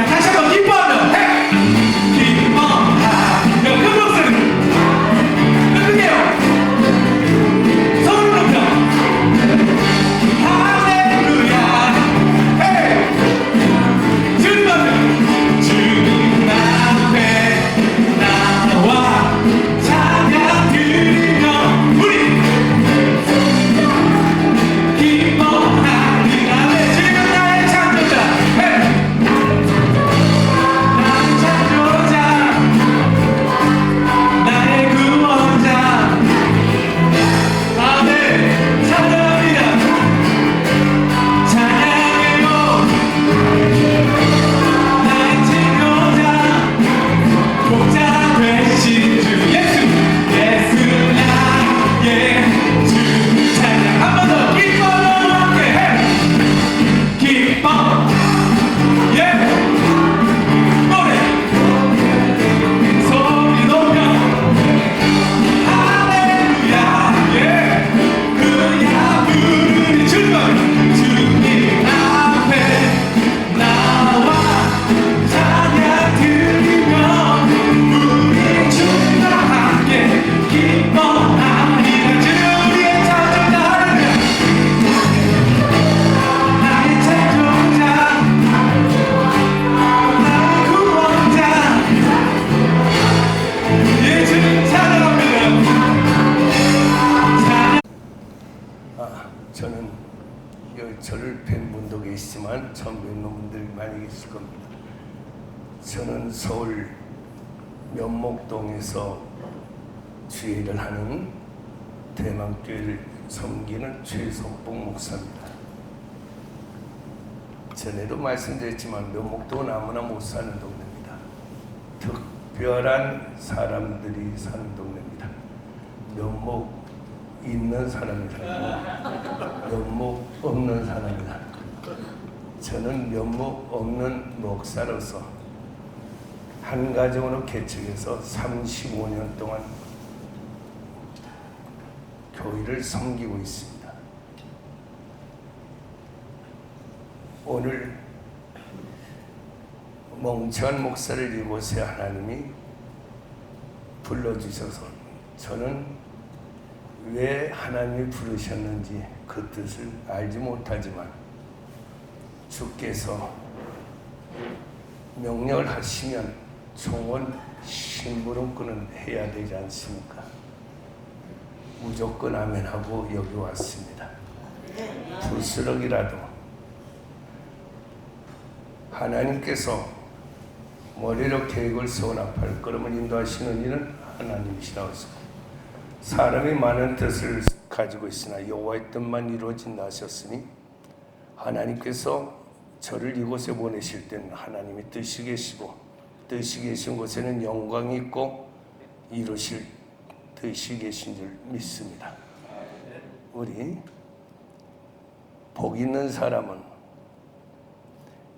다시 한번 기뻐하며 기뻐하며 큰 목소리 흔들게요. 손을 높여 할렐루야 주님 앞에 주님 앞에 나와 찬양 드리며 우리 기뻐하리라. 주님은 나의 창조자 나의 창조자 나의 구원자 아멘. 찬양합니다. 찬양해요. 나의 친구자 목자 되신 주 예수 예수 나의 주 찬양 한 번 더 기뻐하며 함께 해 기뻐 예 노래 소리 높여 할렐루야 예 그야 부르니 주님 앞에 나와 찬양 드리며 우리 주님과 함께 기뻐하리라. 주는 우리의 창조자 할렐루야 나의 창조자 나의 구원자 예 주님 찬양합니다. 저는 저를 뵌 분도 계시지만 처음 뵙는 분들이 많이 계실 겁니다. 저는 서울 면목동에서 주일을 하는 대망교회를 섬기는 최석봉 목사입니다. 전에도 말씀드렸지만 면목동은 아무나 못 사는 동네입니다. 특별한 사람들이 사는 동네입니다. 면목 있는 사람이라고 면목 없는 사람이다. 저는 면목 없는 목사로서 한 가정으로 개척해서 35년 동안 교회를 섬기고 있습니다. 오늘 멍청한 목사를 이곳에 하나님이 불러주셔서 저는 왜 하나님이 부르셨는지 그 뜻을 알지 못하지만 주께서 명령을 하시면 총원 심부름꾼은 해야 되지 않습니까? 무조건 아멘하고 여기 왔습니다. 부스럭이라도 하나님께서 머리로 계획을 세우나 발걸음을 인도하시는 이는 하나님이시라고 했습니다. 사람이 많은 뜻을 가지고 있으나 여호와의 뜻만 이루어진다 하셨으니 하나님께서 저를 이곳에 보내실 때는 하나님의 뜻이 계시고 뜻이 계신 곳에는 영광이 있고 이루실 뜻이 계신 줄 믿습니다. 우리 복 있는 사람은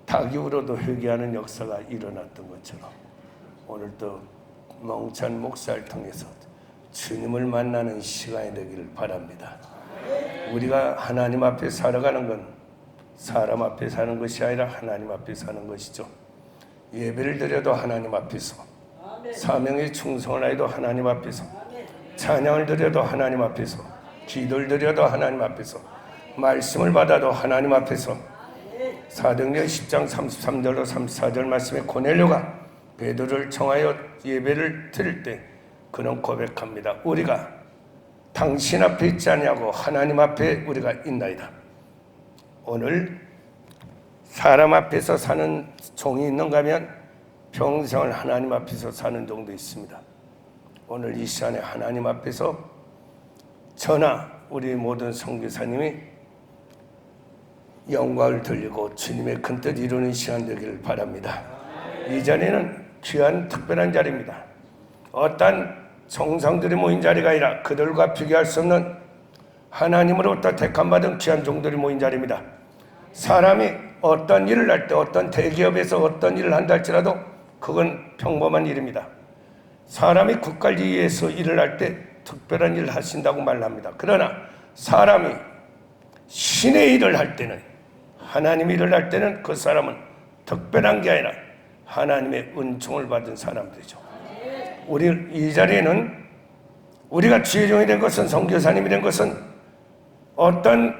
닭이 울어도 회개하는 역사가 일어났던 것처럼 오늘 또 멍찬 목사를 통해서 주님을 만나는 시간이 되기를 바랍니다. 우리가 하나님 앞에 살아가는 건 사람 앞에 사는 것이 아니라 하나님 앞에 사는 것이죠. 예배를 드려도 하나님 앞에서, 사명에 충성을 하여도 하나님 앞에서, 찬양을 드려도 하나님 앞에서, 기도를 드려도 하나님 앞에서, 말씀을 받아도 하나님 앞에서. 사도행전 10장 33절로 34절 말씀에 고넬료가 베드로를 청하여 예배를 드릴 때 그는 고백합니다. 우리가 당신 앞에 있지 아니하고 하나님 앞에 우리가 있나이다. 오늘 사람 앞에서 사는 종이 있는가 하면 평생을 하나님 앞에서 사는 종도 있습니다. 오늘 이 시간에 하나님 앞에서 저나 우리 모든 선교사님이 영광을 돌리고 주님의 큰 뜻 이루는 시간 되기를 바랍니다. 이 자리는 귀한 특별한 자리입니다. 어떤 정상들이 모인 자리가 아니라 그들과 비교할 수 없는 하나님으로부터 택함받은 귀한 종들이 모인 자리입니다. 사람이 어떤 일을 할 때, 어떤 대기업에서 어떤 일을 한다 할지라도 그건 평범한 일입니다. 사람이 국가를 위해서 일을 할 때 특별한 일을 하신다고 말합니다. 그러나 사람이 신의 일을 할 때는, 하나님의 일을 할 때는 그 사람은 특별한 게 아니라 하나님의 은총을 받은 사람들이죠. 우리 이 자리에는 우리가 주의 종이 된 것은, 선교사님이 된 것은 어떤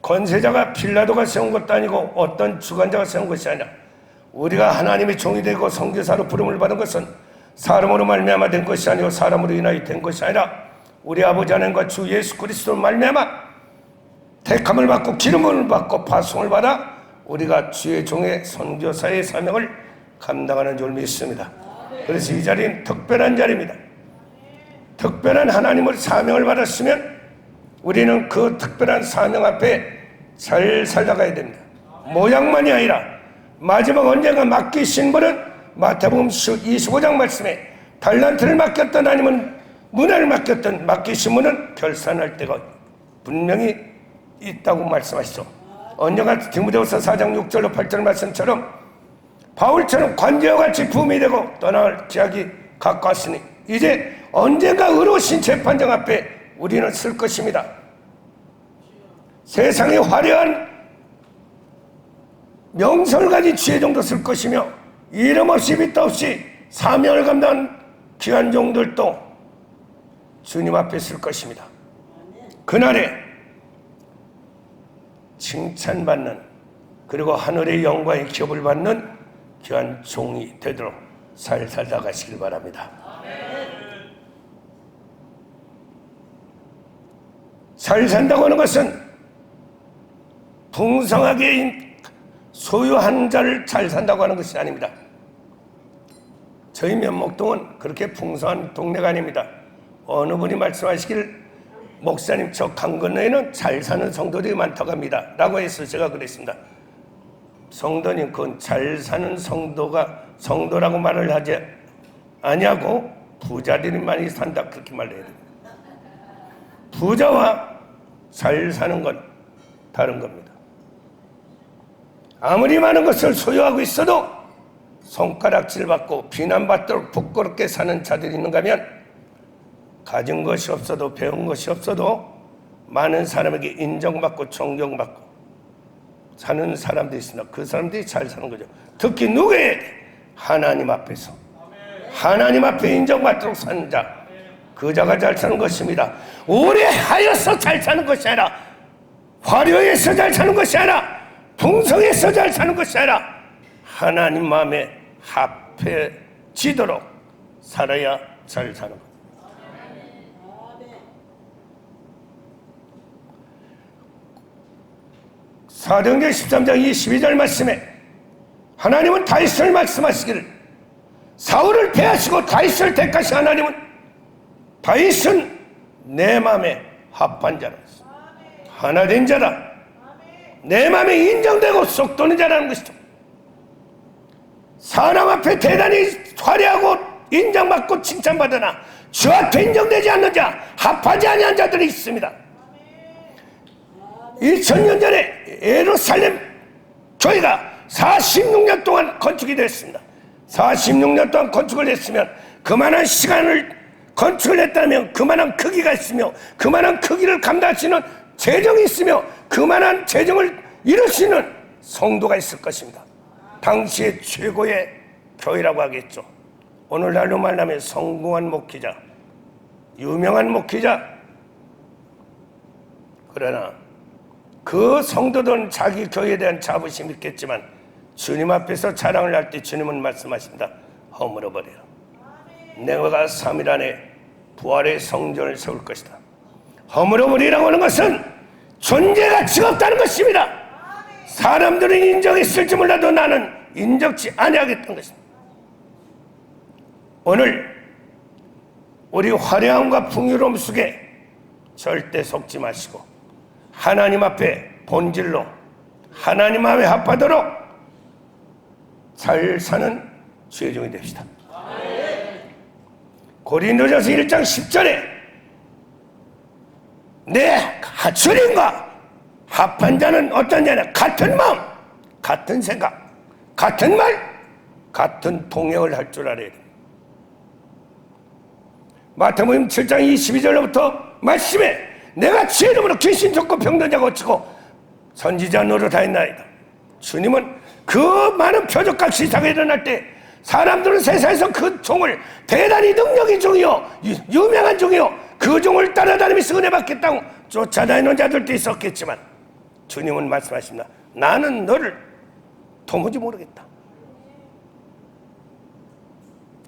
권세자가 빌라도가 세운 것도 아니고 어떤 주관자가 세운 것이 아니라, 우리가 하나님의 종이 되고 선교사로 부름을 받은 것은 사람으로 말미암아 된 것이 아니고 사람으로 인하여 된 것이 아니라 우리 아버지 하나님과 주 예수 그리스도로 말미암아 택함을 받고 기름을 받고 파송을 받아 우리가 주의 종의 선교사의 사명을 감당하는 줄 믿습니다. 그래서 이 자리는 특별한 자리입니다. 특별한 하나님을 사명을 받았으면 우리는 그 특별한 사명 앞에 잘 살아가야 됩니다. 모양만이 아니라 마지막 언젠가 맡기신 분은 마태복음 25장 말씀에 달란트를 맡겼던 아니면 문화를 맡겼던 맡기신 분은 결산할 때가 분명히 있다고 말씀하시죠. 언젠가 디모데후서 4장 6절로 8절 말씀처럼 바울처럼 관제와 같이 부음이 되고 떠나갈 기약이 가까웠으니 이제 언젠가 의로우신 재판장 앞에 우리는 설 것입니다. 세상에 화려한 명성을 가진 주의 종도 쓸 것이며 이름 없이 빛도 없이 사명을 감당한 귀한 종들도 주님 앞에 쓸 것입니다. 그날에 칭찬받는, 그리고 하늘의 영광의 기업을 받는 귀한 종이 되도록 잘 살다 가시길 바랍니다. 잘 산다고 하는 것은 풍성하게 소유한 자를 잘 산다고 하는 것이 아닙니다. 저희 면목동은 그렇게 풍성한 동네가 아닙니다. 어느 분이 말씀하시길 목사님 저 강 건너에는 잘 사는 성도들이 많다고 합니다 라고 해서 제가 그랬습니다. 성도님, 그건 잘 사는 성도라고 말을 하지 아니하고 부자들이 많이 산다 그렇게 말해야 됩니다. 부자와 잘 사는 건 다른 겁니다. 아무리 많은 것을 소유하고 있어도 손가락질 받고 비난받도록 부끄럽게 사는 자들이 있는가 하면, 가진 것이 없어도 배운 것이 없어도 많은 사람에게 인정받고 존경받고 사는 사람들이 있으나 그 사람들이 잘 사는 거죠. 특히 누구에게? 하나님 앞에서, 하나님 앞에 인정받도록 사는 자, 그 자가 잘 사는 것입니다. 오래 하여서 잘 사는 것이 아니라, 화려해서 잘 사는 것이 아니라, 풍성해서 잘 사는 것이 아니라 하나님 마음에 합해지도록 살아야 잘 사는 것. 사도행전 13장 22절 말씀에 하나님은 다윗을 말씀하시기를, 사울을 패하시고 다윗을 택하신 하나님은 다윗은 내 마음에 합한 자라, 하나 된 자라, 내 마음에 인정되고 속 도는 자라는 것이죠. 사람 앞에 대단히 화려하고 인정받고 칭찬받으나 주 앞에 인정되지 않는 자, 합하지 아니한 자들이 있습니다. 2000년 전에 예루살렘 교회가 46년 동안 건축이 됐습니다. 46년 동안 건축을 했으면 그만한 시간을 건축을 했다면 그만한 크기가 있으며 그만한 크기를 감당할 수 있는 재정이 있으며 그만한 재정을 이룰 수 있는 성도가 있을 것입니다. 당시의 최고의 교회라고 하겠죠. 오늘날로 말하면 성공한 목회자, 유명한 목회자. 그러나 그 성도들은 자기 교회에 대한 자부심이 있겠지만 주님 앞에서 자랑을 할 때 주님은 말씀하십니다. 허물어버려라. 내가 3일 안에 부활의 성전을 세울 것이다. 허물어버리라고 하는 것은 존재 가치가 없다는 것입니다. 사람들은 인정했을지 몰라도 나는 인정치 아니하겠다는 것입니다. 오늘 우리 화려함과 풍요로움 속에 절대 속지 마시고 하나님 앞에 본질로 하나님 앞에 합하도록 잘 사는 주의 종이 됩시다. 고린도전서 1장 10절에 내 주님과 합한 자는 어떤 자냐? 같은 마음, 같은 생각, 같은 말, 같은 동행을 할 줄 알아야 됩니다. 마태복음 7장 22절로부터 말씀에 내가 주의 이름으로 귀신 쫓고 병든 자 고치고 선지자 노릇하였나이다. 주님은 그 많은 표적과 시사가 일어날 때 사람들은 세상에서 그 종을 대단히 능력이 종이요 유명한 종이요 그 종을 따라다니면서 은혜 받겠다고 쫓아다니는 자들도 있었겠지만 주님은 말씀하십니다. 나는 너를 도무지 모르겠다.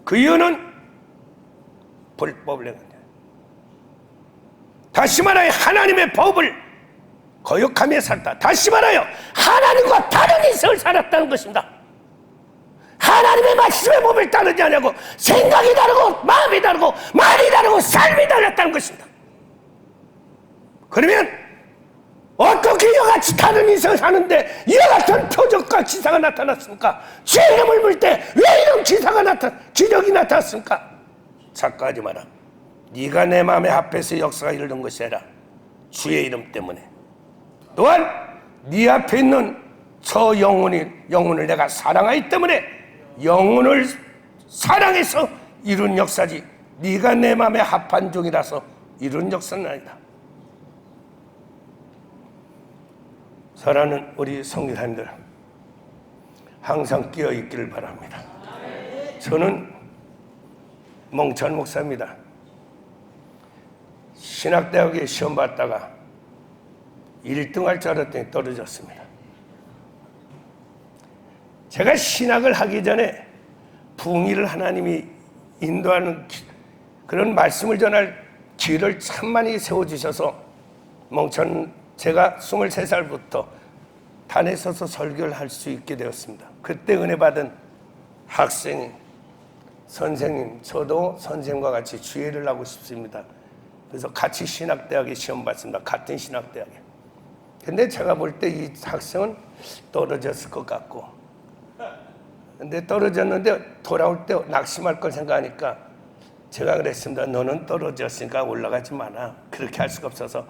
그 이유는 불법을 행한 자. 다시 말하여 하나님의 법을 거역하며 살다. 다시 말하여 하나님과 다른 인생을 살았다는 것입니다. 하나님의 말씀의 법을 따르지 않냐고 생각이 다르고 마음이 다르고 말이 다르고 삶이 달랐다는 것입니다. 그러면 어떻게 이와 같이 다른 인생을 사는데 이와 같은 표적과 기사가 나타났습니까? 주의 이름을 물 때 왜 이런 기적이 나타났습니까? 착각하지 마라. 네가 내 마음에 합해서 역사가 이르는 것이 아니라 주의 이름 때문에 또한 네 앞에 있는 저 영혼을 내가 사랑하기 때문에 영혼을 사랑해서 이룬 역사지 네가 내 마음에 합한 종이라서 이룬 역사는 아니다. 사랑하는 우리 성도님들 항상 깨어있기를 바랍니다. 저는 멍찬 목사입니다. 신학대학에 시험 봤다가 1등 할 줄 알았더니 떨어졌습니다. 제가 신학을 하기 전에 부흥이를 하나님이 인도하는 그런 말씀을 전할 길을 참 많이 세워주셔서 제가 23살부터 단에 서서 설교를 할 수 있게 되었습니다. 그때 은혜 받은 학생이 선생님, 저도 선생님과 같이 주예를 하고 싶습니다. 그래서 같이 신학대학에 시험 봤습니다. 같은 신학대학에. 근데 제가 볼 때 이 학생은 떨어졌을 것 같고, 근데 떨어졌는데 돌아올 때 낙심할 걸 생각하니까 제가 그랬습니다. 너는 떨어졌으니까 올라가지 마라. 그렇게 할 수가 없어서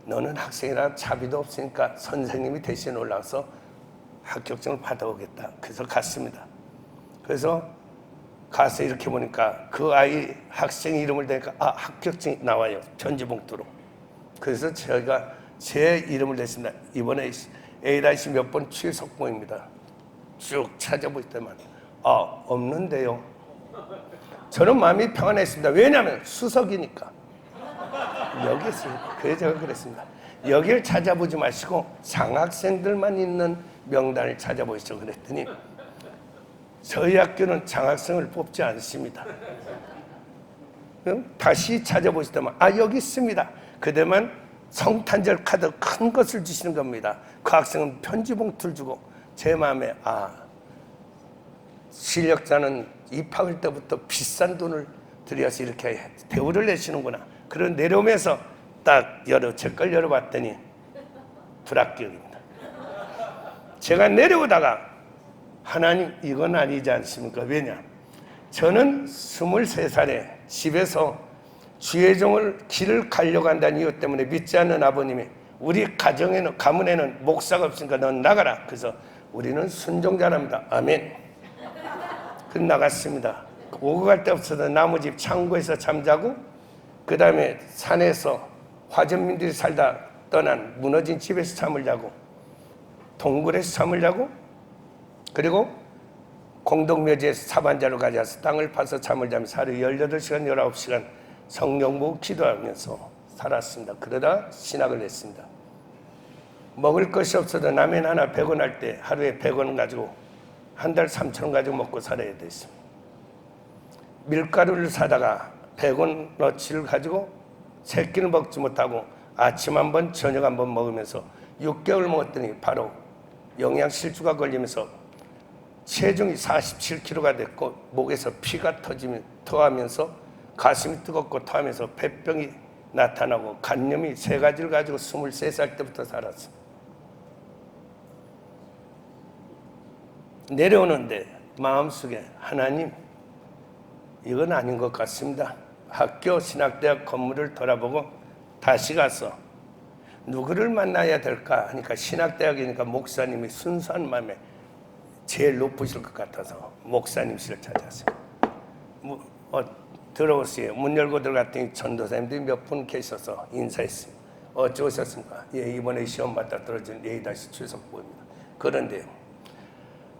너는 학생이라 자비도 없으니까 선생님이 대신 올라와서 합격증을 받아오겠다. 그래서 갔습니다. 그래서 가서 이렇게 보니까 그 아이 학생 이름을 대니까 합격증이 나와요. 편지봉투로. 그래서 제가 제 이름을 냈습니다. 이번에 A- 몇 번 최석봉입니다. 쭉 찾아볼 때만 없는데요. 저는 마음이 평안했습니다. 왜냐하면 수석이니까. 여기 있으니까. 그래서 제가 그랬습니다. 여기를 찾아보지 마시고 장학생들만 있는 명단을 찾아보시죠. 그랬더니 저희 학교는 장학생을 뽑지 않습니다. 다시 찾아보시다만 여기 있습니다. 그때만 성탄절 카드 큰 것을 주시는 겁니다. 그 학생은 편지 봉투를 주고 제 마음에 실력자는 입학할 때부터 비싼 돈을 들여서 이렇게 대우를 내시는구나. 그런 내려오면서 딱 제 걸 열어봤더니 불합격입니다. 제가 내려오다가 하나님 이건 아니지 않습니까? 왜냐? 저는 23살에 집에서 주의 종을 길을 가려고 한다는 이유 때문에 믿지 않는 아버님이 우리 가문에는 목사가 없으니까 넌 나가라. 그래서 우리는 순종자랍니다. 아멘. 그 나갔습니다. 오고 갈 데 없어서 나무집 창고에서 잠자고 그 다음에 산에서 화전민들이 살다 떠난 무너진 집에서 잠을 자고 동굴에서 잠을 자고 그리고 공동묘지에서 사반자로 가져와서 땅을 파서 잠을 자면서 하루 18시간, 19시간 성경 보고 기도하면서 살았습니다. 그러다 신학을 했습니다. 먹을 것이 없어도 라면 하나 100원 할 때 하루에 100원 가지고 한 달 3,000원 가지고 먹고 살아야 됐습니다. 밀가루를 사다가 100원어치를 가지고 3끼를 먹지 못하고 아침 한 번, 저녁 한 번 먹으면서 6개월 먹었더니 바로 영양실조가 걸리면서 체중이 47kg가 됐고 목에서 피가 토하면서 가슴이 뜨겁고 토하면서 폐병이 나타나고 간염이 3가지를 가지고 23살 때부터 살았어요. 내려오는데 마음속에 하나님 이건 아닌 것 같습니다. 학교 신학대학 건물을 돌아보고 다시 가서 누구를 만나야 될까 하니까 신학대학이니까 목사님이 순수한 마음에 제일 높으실 것 같아서 목사님실을 찾았어요. 들어오세요. 문 열고 들어갔더니 전도사님들이 몇 분 계셔서 인사했어요. 어쩌셨습니까? 예, 이번에 시험 봤다 떨어진 A- 최석보입니다. 그런데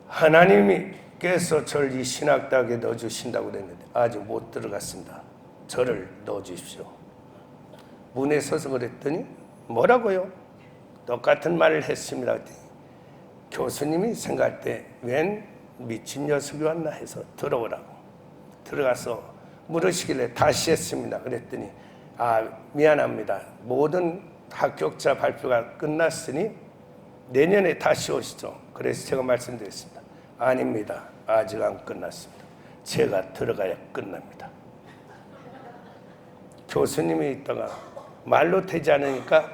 하나님이 하나님께서 저를 이 신학대학에 넣어주신다고 그랬는데 아직 못 들어갔습니다. 저를 넣어주십시오. 문에 서서 그랬더니 뭐라고요? 똑같은 말을 했습니다. 그랬더니 교수님이 생각할 때 웬 미친 녀석이 왔나 해서 들어오라고. 들어가서 물으시길래 다시 했습니다. 그랬더니 미안합니다. 모든 합격자 발표가 끝났으니 내년에 다시 오시죠. 그래서 제가 말씀드렸습니다. 아닙니다. 아직 안 끝났습니다. 제가 들어가야 끝납니다. 교수님이 있다가 말로 되지 않으니까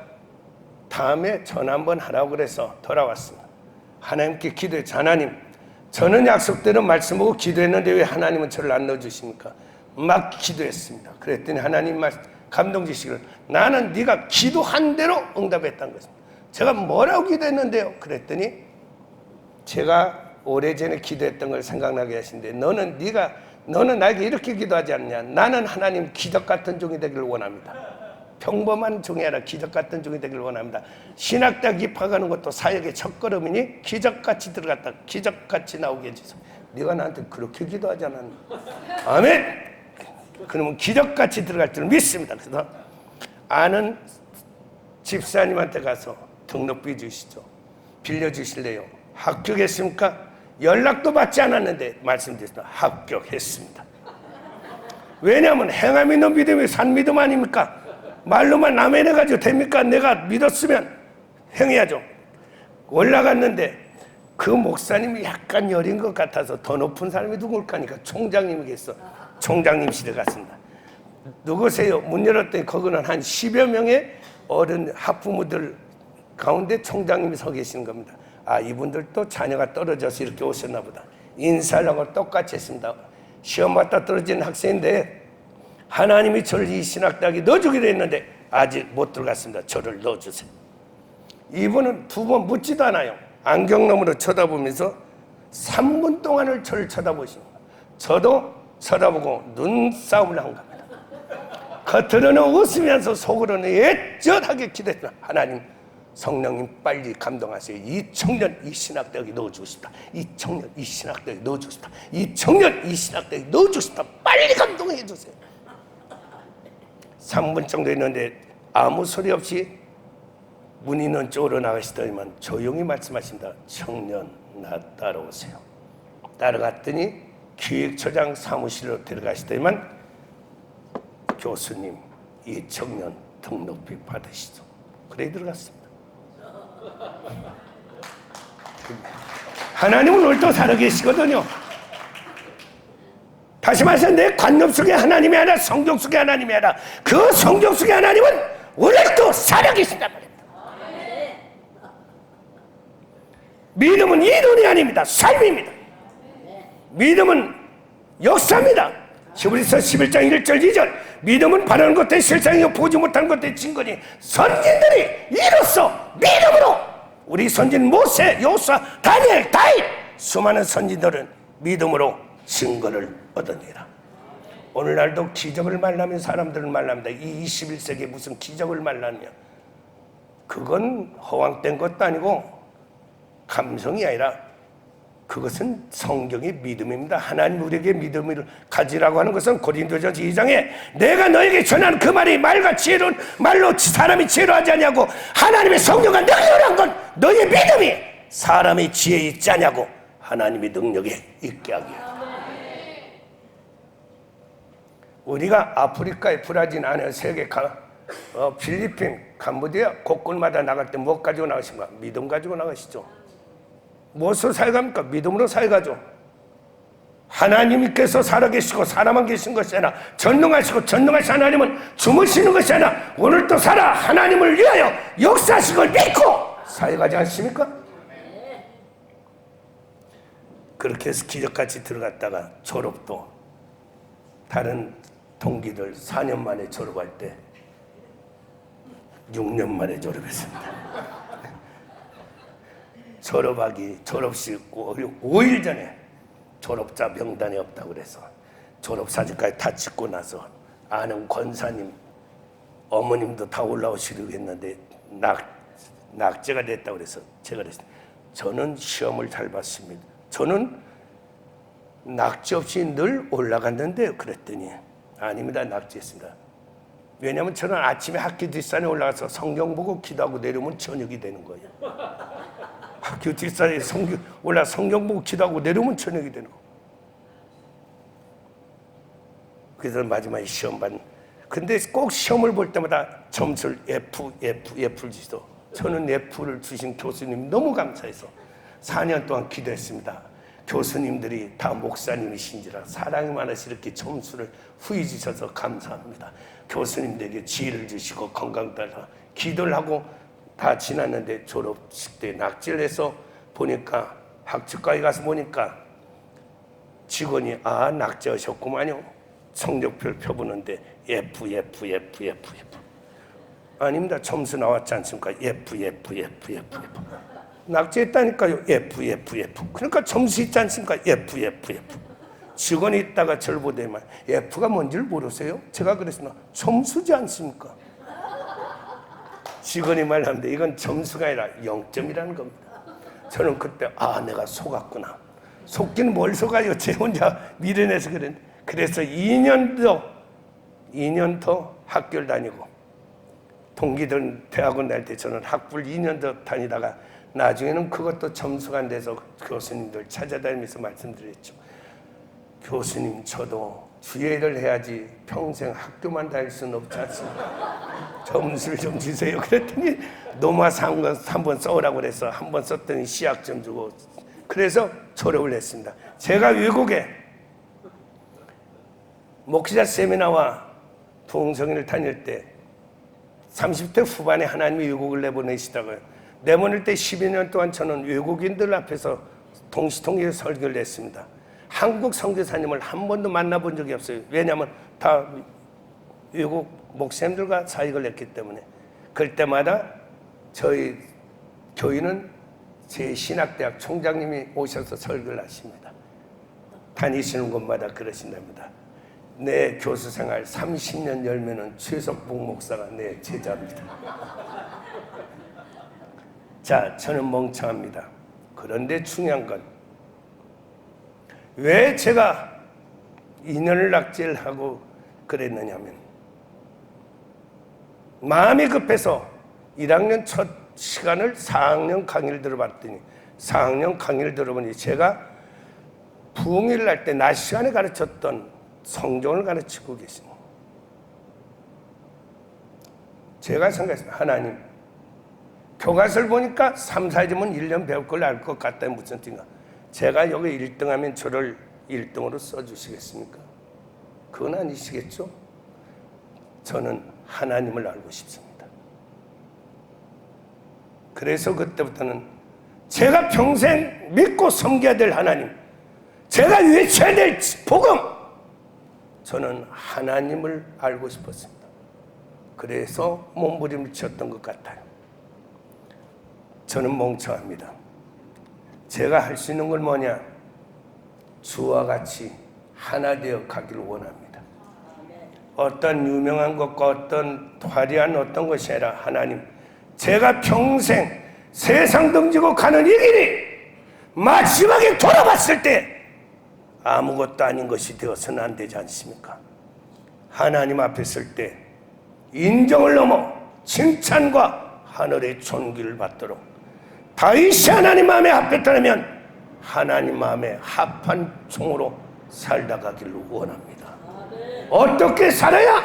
다음에 전화 한번 하라고 그래서 돌아왔습니다. 하나님께 기도했죠. 하나님, 저는 약속대로 말씀하고 기도했는데 왜 하나님은 저를 안 넣어주십니까? 막 기도했습니다. 그랬더니 하나님 감동 주시기를 나는 네가 기도한 대로 응답했다는 것입니다. 제가 뭐라고 기도했는데요? 그랬더니 제가 오래전에 기도했던 걸 생각나게 하신데 너는 나에게 이렇게 기도하지 않냐? 나는 하나님 기적 같은 종이 되기를 원합니다. 평범한 종이 아니라 기적 같은 종이 되기를 원합니다. 신학대학 입학하는 것도 사역의 첫걸음이니 기적같이 들어갔다 기적같이 나오게 해주세요. 네가 나한테 그렇게 기도하지 않았나? 아멘! 그러면 기적같이 들어갈 줄 믿습니다. 그래서 아는 집사님한테 가서 등록비 주시죠. 빌려주실래요? 합격했습니까? 연락도 받지 않았는데 말씀드렸습니다. 합격했습니다. 왜냐하면 행함 있는 믿음이 산 믿음 아닙니까? 말로만 남해내가지고 됩니까? 내가 믿었으면 행해야죠. 올라갔는데 그 목사님이 약간 여린 것 같아서 더 높은 사람이 누굴까 하니까 총장님이겠어. 총장님실에 갔습니다. 누구세요? 문 열었더니 거기는 한 10여 명의 어른 학부모들 가운데 총장님이 서 계시는 겁니다. 이분들도 자녀가 떨어져서 이렇게 오셨나 보다. 인사를 하고 똑같이 했습니다. 시험 봤다 떨어진 학생인데 하나님이 저를 이 신학대학에 넣어주기로 했는데 아직 못 들어갔습니다. 저를 넣어주세요. 이분은 두 번 묻지도 않아요. 안경너머로 쳐다보면서 3분 동안을 저를 쳐다보십니다. 저도 쳐다보고 눈싸움을 한 겁니다. 겉으로는 웃으면서 속으로는 애절하게 기도했습니다. 하나님, 성령님 빨리 감동하세요. 이 청년 이 신학대학에 넣어주고 싶다. 이 청년 이 신학대학에 넣어주고 싶다. 이 청년 이 신학대학에 넣어주고 싶다. 빨리 감동해 주세요. 3분 정도 했는데 아무 소리 없이 문인은 쪽으로 나가시더니만 조용히 말씀하신다. 청년 나 따라오세요. 따라갔더니 기획처장 사무실로 데려가시더니만 교수님 이 청년 등록비 받으시죠. 그래 들어갔습니다. 하나님은 오늘도 살아계시거든요. 다시 말해서 내 관념 속에 하나님이 아니라 성경 속에 하나님이 아니라 그 성경 속에 하나님은 오늘도 살아계신단 말입니다. 믿음은 이론이 아닙니다. 삶입니다. 믿음은 역사입니다. 히브리서 11장 1절 2절 믿음은 바라는 것들 실상이요 보지 못한 것들 증거니 선진들이 이로써 믿음으로 우리 선진 모세, 요수아, 다니엘, 다윗 수많은 선진들은 믿음으로 증거를 얻으니라. 오늘날도 기적을 말하면 사람들은 말합니다. 이 21세기에 무슨 기적을 말하냐. 그건 허황된 것도 아니고 감성이 아니라 그것은 성경의 믿음입니다. 하나님 우리에게 믿음을 가지라고 하는 것은 고린도전서 2장에 내가 너에게 전하는 그 말이 말과 지혜로운 말로 사람이 지혜로하지 않냐고 하나님의 성령과 능력한 건 너의 믿음이 사람의 지혜에 있지 않냐고 하나님의 능력에 있게 하기 위하여. 우리가 아프리카의 브라질 안에 세계 필리핀, 캄보디아 곳곳마다 나갈 때 뭐 가지고 나가십니까? 믿음 가지고 나가시죠. 무엇으로 살아갑니까? 믿음으로 살아가죠. 하나님께서 살아계시고 살아만 계신 것이 아니라 전능하시고 전능하신 하나님은 주무시는 것이 아니라 오늘도 살아 하나님을 위하여 역사하신 걸 믿고 살아가지 않습니까? 그렇게 해서 기적같이 들어갔다가 졸업도 다른 동기들 4년 만에 졸업할 때 6년 만에 졸업했습니다. 졸업식 5일 전에 졸업자 명단이 없다고 그래서 졸업사진까지 다 찍고 나서 아는 권사님 어머님도 다 올라오시려고 했는데 낙제가 됐다고 그래서 제가 그랬어요. 저는 시험을 잘 봤습니다. 저는 낙지 없이 늘 올라갔는데요. 그랬더니 아닙니다. 낙지했습니다. 왜냐하면 저는 아침에 학교 뒷산에 올라가서 성경 보고 기도하고 내려오면 저녁이 되는 거예요. 학교 뒷산에 성경 보고 기도하고 내려오면 저녁이 되는 거예요. 그래서 마지막에 시험반. 근데 꼭 시험을 볼 때마다 점수를 F를 주시도. 저는 F를 주신 교수님 너무 감사해서 4년 동안 기도했습니다. 교수님들이 다 목사님이신지라 사랑이 많아서 이렇게 점수를 후히 주셔서 감사합니다. 교수님들에게 지혜를 주시고 건강 달라 기도를 하고 다 지났는데 졸업식 때 낙지를 해서 보니까 학습과에 가서 보니까 직원이 낙지하셨구만요. 성적표를 펴보는데 F. 아닙니다. 점수 나왔지 않습니까? F. 낙지했다니까요. F. 그러니까 점수 있지 않습니까? F. 직원이 있다가 저를 보더니만 F가 뭔지를 모르세요? 제가 그랬습니다. 점수지 않습니까? 직원이 말하는데 이건 점수가 아니라 0점이라는 겁니다. 저는 그때 내가 속았구나. 속기는 뭘 속아요? 제 혼자 미련해서 그랬는데 그래서 2년 더 학교를 다니고 동기들 대학원 다닐 때 저는 학부를 2년 더 다니다가 나중에는 그것도 점수가 안 돼서 교수님들 찾아다니면서 말씀드렸죠. 교수님 저도 주예를 해야지 평생 학교만 다닐 수는 없지 않습니까? 점수를 좀 주세요. 그랬더니 노마사 한번 써오라고 그래서 한번 썼더니 시약점 주고 그래서 졸업을 했습니다. 제가 외국에 목회자 세미나와 부흥성인을 다닐 때 30대 후반에 하나님이 외국을 내보내시다가 내보낼 때 12년 동안 저는 외국인들 앞에서 동시통역에 설교를 했습니다. 한국 선교사님을 한 번도 만나본 적이 없어요. 왜냐하면 다 외국 목사님들과 사역을 했기 때문에. 그럴 때마다 저희 교인은 제 신학대학 총장님이 오셔서 설교를 하십니다. 다니시는 곳마다 그러신답니다. 내 교수 생활 30년 열면은 최석봉 목사가 내 제자입니다. 자, 저는 멍청합니다. 그런데 중요한 건 왜 제가 2년을 낙제하고 그랬느냐면 마음이 급해서 1학년 첫 시간을 4학년 강의를 들어봤더니 4학년 강의를 들어보니 제가 부흥회를 할 때 낮 시간에 가르쳤던 성경을 가르치고 계십니다. 제가 생각했습니다. 하나님, 교과서를 보니까 3, 4지면 1년 배울 걸 알 것 같다. 무슨 뜻인가? 제가 여기 1등하면 저를 1등으로 써주시겠습니까? 그건 아니시겠죠? 저는 하나님을 알고 싶습니다. 그래서 그때부터는 제가 평생 믿고 섬겨야 될 하나님, 제가 외쳐야 될 복음, 저는 하나님을 알고 싶었습니다. 그래서 몸부림을 쳤던 것 같아요. 저는 멍청합니다. 제가 할 수 있는 건 뭐냐? 주와 같이 하나 되어 가기를 원합니다. 어떤 유명한 것과 어떤 화려한 어떤 것이 아니라 하나님, 제가 평생 세상 등지고 가는 이 길이 마지막에 돌아봤을 때 아무것도 아닌 것이 되어서는 안 되지 않습니까? 하나님 앞에 설 때 인정을 넘어 칭찬과 하늘의 존귀를 받도록 다윗이 하나님 마음에 합했다면 하나님 마음에 합한 종으로 살다 가기를 원합니다. 어떻게 살아야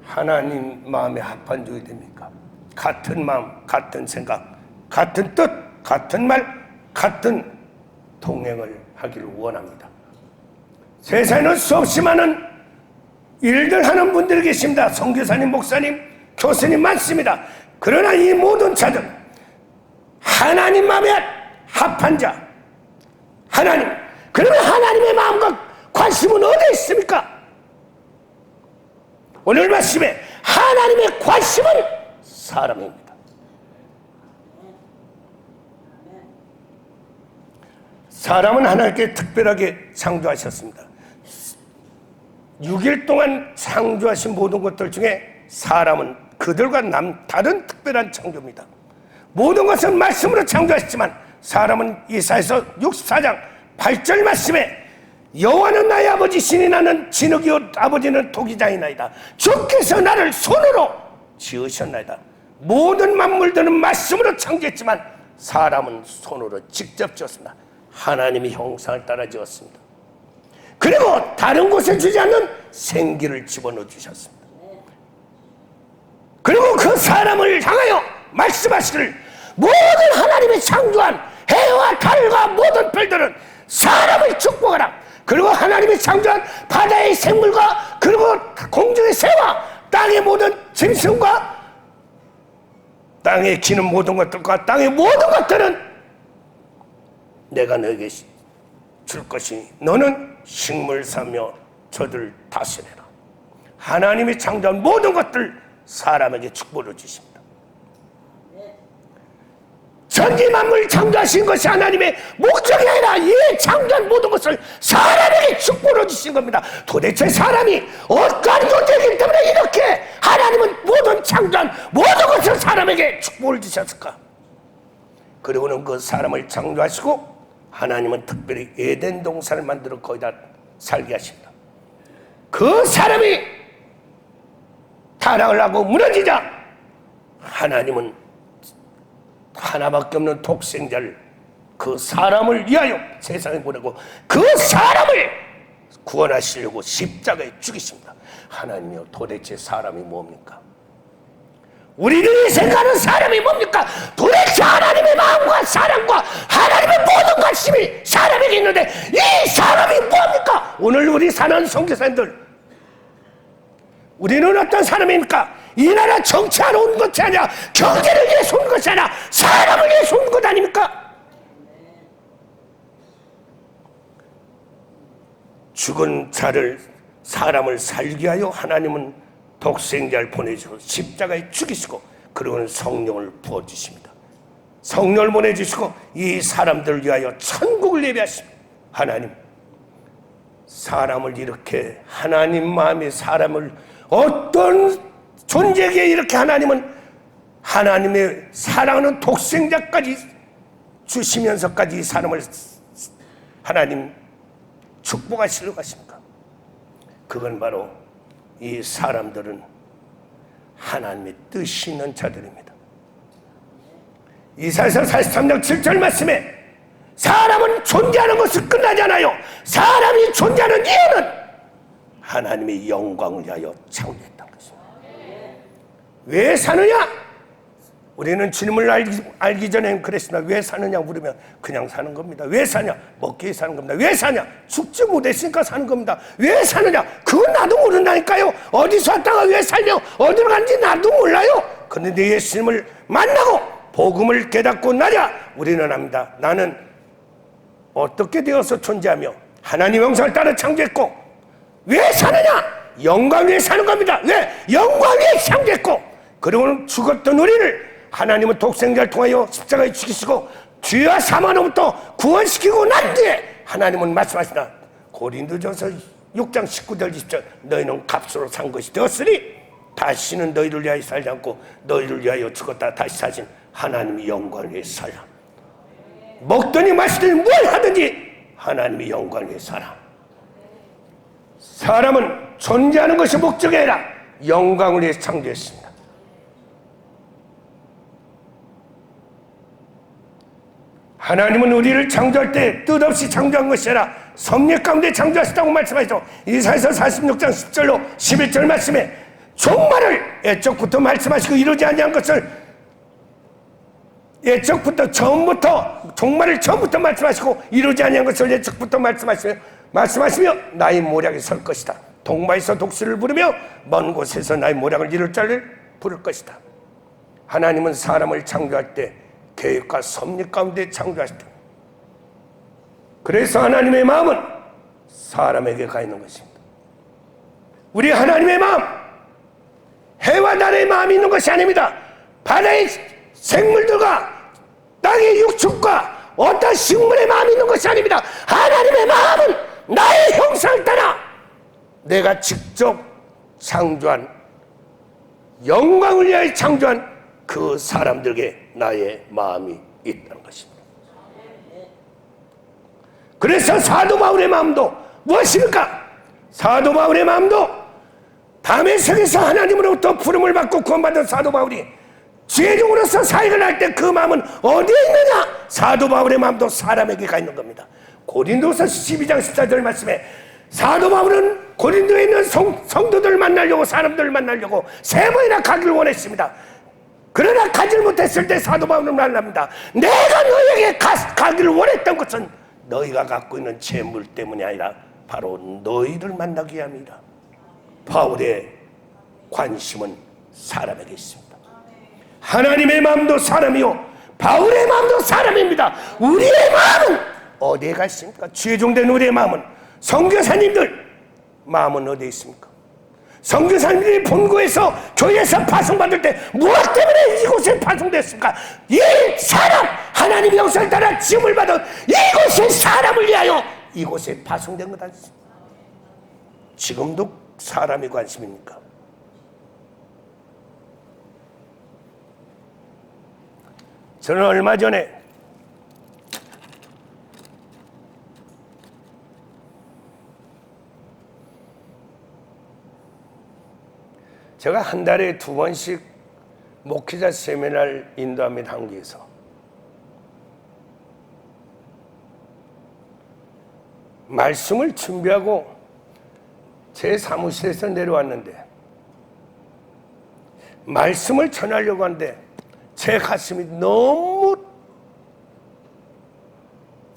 하나님 마음에 합한 종이 됩니까? 같은 마음, 같은 생각, 같은 뜻, 같은 말, 같은 동행을 하기를 원합니다. 세상에는 수없이 많은 일들 하는 분들이 계십니다. 선교사님, 목사님, 교수님 많습니다. 그러나 이 모든 자들 하나님 마음에 합한 자, 하나님, 그러면 하나님의 마음과 관심은 어디에 있습니까? 오늘 말씀에 하나님의 관심은 사람입니다. 사람은 하나님께 특별하게 창조하셨습니다. 6일 동안 창조하신 모든 것들 중에 사람은 그들과 다른 특별한 창조입니다. 모든 것은 말씀으로 창조하셨지만 사람은 이사야서 64장 8절 말씀에 여호와는 나의 아버지 신이 나는 진흙이요 아버지는 토기장이나이다. 주께서 나를 손으로 지으셨나이다. 모든 만물들은 말씀으로 창조했지만 사람은 손으로 직접 지었습니다. 하나님이 형상을 따라 지었습니다. 그리고 다른 곳에 주지 않는 생기를 집어넣어 주셨습니다. 그리고 그 사람을 향하여 말씀하시기를 모든 하나님이 창조한 해와 달과 모든 별들은 사람을 축복하라. 그리고 하나님이 창조한 바다의 생물과 그리고 공중의 새와 땅의 모든 짐승과 땅에 기는 모든 것들과 땅의 모든 것들은 내가 너에게 줄 것이니 너는 식물 사며 저들 다스려라. 하나님이 창조한 모든 것들 사람에게 축복을 주십니다. 천지 만물 창조하신 것이 하나님의 목적이 아니라 이 창조한 모든 것을 사람에게 축복을 주신 겁니다. 도대체 사람이 어떠한 존재이기 때문에 이렇게 하나님은 모든 창조한 모든 것을 사람에게 축복을 주셨을까? 그리고는 그 사람을 창조하시고 하나님은 특별히 에덴 동산을 만들어 거기다 살게 하십니다. 그 사람이 타락을 하고 무너지자 하나님은 하나밖에 없는 독생자를 그 사람을 위하여 세상에 보내고 그 사람을 구원하시려고 십자가에 죽이십니다. 하나님이여, 도대체 사람이 뭡니까? 우리들이 생각하는 사람이 뭡니까? 도대체 하나님의 마음과 사랑과 하나님의 모든 관심이 사람에게 있는데 이 사람이 뭡니까? 오늘 우리 사는 선교사님들, 우리는 어떤 사람입니까? 이 나라 정치하러 온 것이 아니라 경제를 위해서 온 것이 아니라 사람을 위해서 온 것 아닙니까? 죽은 자를 사람을 살게 하여 하나님은 독생자를 보내주시고 십자가에 죽이시고 그리고는 성령을 부어주십니다. 성령을 보내주시고 이 사람들을 위하여 천국을 예비하십니다. 하나님, 사람을 이렇게 하나님 마음에 사람을 어떤 존재에게 이렇게 하나님은 하나님의 사랑하는 독생자까지 주시면서까지 이 사람을 하나님 축복하시려고 하십니까? 그건 바로 이 사람들은 하나님의 뜻이 있는 자들입니다. 이사야서 43장 7절 말씀에 사람은 존재하는 것을 끝나지 않아요. 사람이 존재하는 이유는 하나님의 영광을 위하여 창조했다는 것입니다. 왜 사느냐? 우리는 주님을 알기 전에는 그랬습니다. 왜 사느냐 물으면 그냥 사는 겁니다. 왜 사냐? 먹기 위해 사는 겁니다. 왜 사냐? 죽지 못했으니까 사는 겁니다. 왜 사느냐? 그건 나도 모른다니까요. 어디서 왔다가 왜 살며 어디로 간지 나도 몰라요. 그런데 예수님을 만나고 복음을 깨닫고 나랴 우리는 압니다. 나는 어떻게 되어서 존재하며 하나님 형상을 따라 창조했고 왜 사느냐? 영광 위에 사는 겁니다. 왜? 영광 위에 창조했고 그리고는 죽었던 우리를 하나님은 독생자를 통하여 십자가에 죽이시고 죄와 사망으로부터 구원시키고 난 뒤에 하나님은 말씀하시나 고린도전서 6장 19절 20절 너희는 값으로 산 것이 되었으니 다시는 너희를 위하여 살지 않고 너희를 위하여 죽었다 다시 사신 하나님의 영광을 위해 살라. 먹더니 마시더니 뭘 하든지 하나님의 영광을 위해 살아. 사람은 존재하는 것이 목적이 아니라 영광을 위해 창조했습니다. 하나님은 우리를 창조할 때 뜻없이 창조한 것이 아니라 섭리 가운데 창조하셨다고 말씀하시죠. 이사야서 46장 10절로 11절 말씀에 종말을 애적부터 말씀하시고 이루지 아니한 것을 애적부터 처음부터 종말을 처음부터 말씀하시고 이루지 아니한 것을 애적부터 말씀하시며 나의 모략에 설 것이다. 동마에서 독수리를 부르며 먼 곳에서 나의 모략을 이룰 자를 부를 것이다. 하나님은 사람을 창조할 때 계획과 섭리 가운데 창조하셨다. 그래서 하나님의 마음은 사람에게 가 있는 것입니다. 우리 하나님의 마음, 해와 달의 마음이 있는 것이 아닙니다. 바다의 생물들과 땅의 육축과 어떤 식물의 마음이 있는 것이 아닙니다. 하나님의 마음은 나의 형상을 따라 내가 직접 창조한 영광을 위하여 창조한 그 사람들에게 나의 마음이 있다는 것입니다. 그래서 사도 바울의 마음도 무엇입니까? 사도 바울의 마음도 다메섹에서 하나님으로부터 부름을 받고 구원받은 사도 바울이 죄종으로서 사역을 할 때 그 마음은 어디에 있느냐? 사도 바울의 마음도 사람에게 가 있는 겁니다. 고린도서 12장 14절 말씀에 사도 바울은 고린도에 있는 성도들을 만나려고, 사람들을 만나려고 3번이나 가기를 원했습니다. 그러나 가지를 못했을 때 사도 바울은 말합니다. 내가 너에게 가기를 원했던 것은 너희가 갖고 있는 재물 때문이 아니라 바로 너희를 만나기 위함이라. 바울의 관심은 사람에게 있습니다. 하나님의 마음도 사람이요 바울의 마음도 사람입니다. 우리의 마음은 어디에 가 있습니까? 죄종된 우리의 마음은, 선교사님들 마음은 어디에 있습니까? 선교사님들이 본고에서 교회에서 파송받을 때 무엇 때문에 이곳에 파송됐습니까? 이 사람, 하나님의 영성을 따라 지음을 받은 이곳의 사람을 위하여 이곳에 파송된 것 아니습니까? 지금도 사람이 관심입니까? 저는 얼마 전에 제가 한 달에 2번씩 목회자 세미나를 인도합니다. 한국에서. 말씀을 준비하고 제 사무실에서 내려왔는데 말씀을 전하려고 하는데 제 가슴이 너무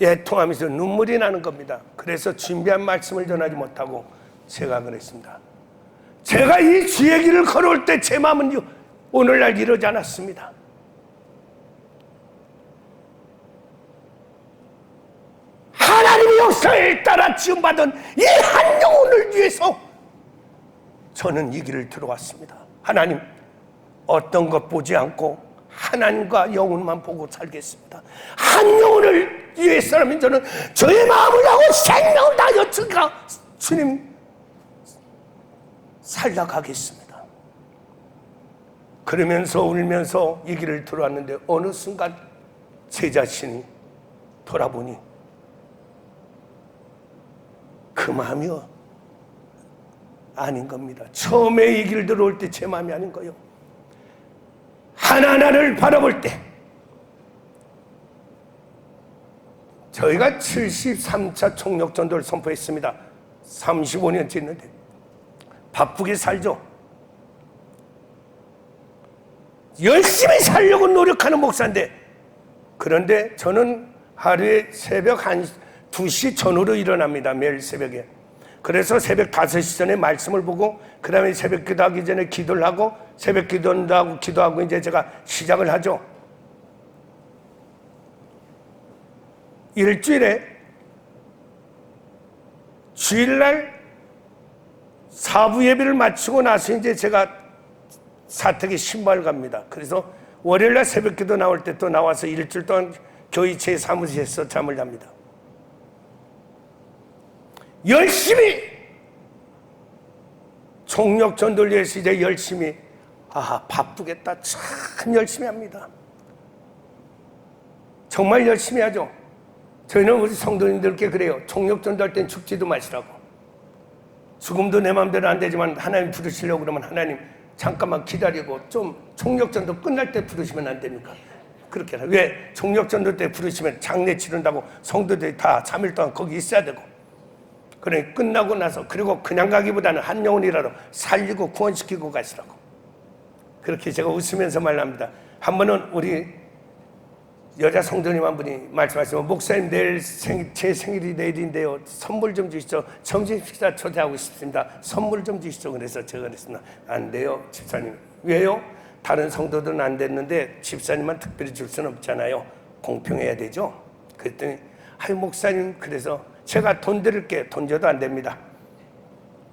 애통하면서 눈물이 나는 겁니다. 그래서 준비한 말씀을 전하지 못하고 제가 그랬습니다. 제가 이 주의 길을 걸어올 때 제 마음은 오늘날 이러지 않았습니다. 하나님의 역사에 따라 지음받은 이 한 영혼을 위해서 저는 이 길을 들어왔습니다. 하나님, 어떤 것 보지 않고 하나님과 영혼만 보고 살겠습니다. 한 영혼을 위해서라면 저는 저의 마음을 하고 생명을 다하여 주님 살다가겠습니다. 그러면서 울면서 이 길을 들어왔는데 어느 순간 제 자신이 돌아보니 그 마음이 아닌 겁니다. 처음에 이 길 들어올 때 제 마음이 아닌 거예요. 하나하나를 바라볼 때 저희가 73차 총력전도를 선포했습니다. 35년째 했는데 바쁘게 살죠. 열심히 살려고 노력하는 목사인데, 그런데 저는 하루에 새벽 2시 전후로 일어납니다. 매일 새벽에. 그래서 새벽 5시 전에 말씀을 보고 그 다음에 새벽 기도하기 전에 기도를 하고 새벽 기도하고 이제 제가 시작을 하죠. 일주일에 주일날 사부 예배를 마치고 나서 이제 제가 사택에 신발 갑니다. 그래서 월요일날 새벽 기도 나올 때 또 나와서 일주일 동안 교회 제 사무실에서 잠을 잡니다. 열심히 총력 전도를 위해서 이제 열심히 바쁘겠다 참 열심히 합니다. 정말 열심히 하죠. 저희는 우리 성도님들께 그래요. 총력 전도할 땐 죽지도 마시라고. 죽음도 내 마음대로 안 되지만 하나님 부르시려고 그러면 하나님 잠깐만 기다리고 좀 총력 전도 끝날 때 부르시면 안 됩니까? 그렇게 해라. 왜? 총력 전도 때 부르시면 장례 치른다고 성도들이 다 3일 동안 거기 있어야 되고, 그러니 끝나고 나서 그리고 그냥 가기보다는 한 영혼이라도 살리고 구원시키고 가시라고. 그렇게 제가 웃으면서 말합니다. 한 번은 우리 여자 성도님 한 분이 말씀하시면 목사님 내일 제 생일이 내일인데요. 선물 좀 주시죠. 점심 식사 초대하고 싶습니다. 선물 좀 주시죠. 그래서 제가 그랬습니다. 안 돼요 집사님. 왜요? 다른 성도들은 안 됐는데 집사님만 특별히 줄 수는 없잖아요. 공평해야 되죠. 그랬더니 목사님 그래서 제가 돈 드릴게. 돈 줘도 안 됩니다.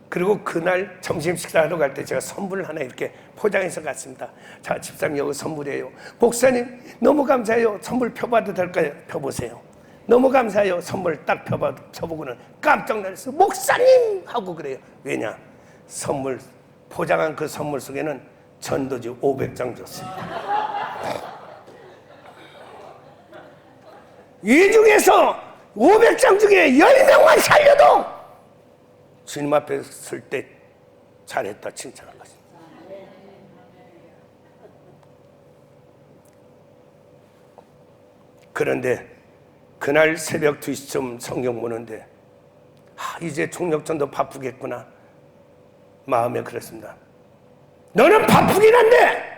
그리고 그날 점심 식사하러 갈 때 제가 선물을 하나 이렇게 포장해서 갔습니다. 자, 집사님 여기 선물이에요. 목사님 너무 감사해요. 선물 펴봐도 될까요? 펴보세요. 너무 감사해요. 선물 딱 펴보고는 깜짝 놀랐어요. 목사님! 하고 그래요. 왜냐? 선물 포장한 그 선물 속에는 전도지 500장 줬습니다. 이 중에서 500장 중에 10명만 살려도 주님 앞에 설 때 잘했다 칭찬한 것입니다. 그런데 그날 새벽 2시쯤 성경 보는데 이제 총력전도 바쁘겠구나 마음에 그랬습니다. 너는 바쁘긴 한데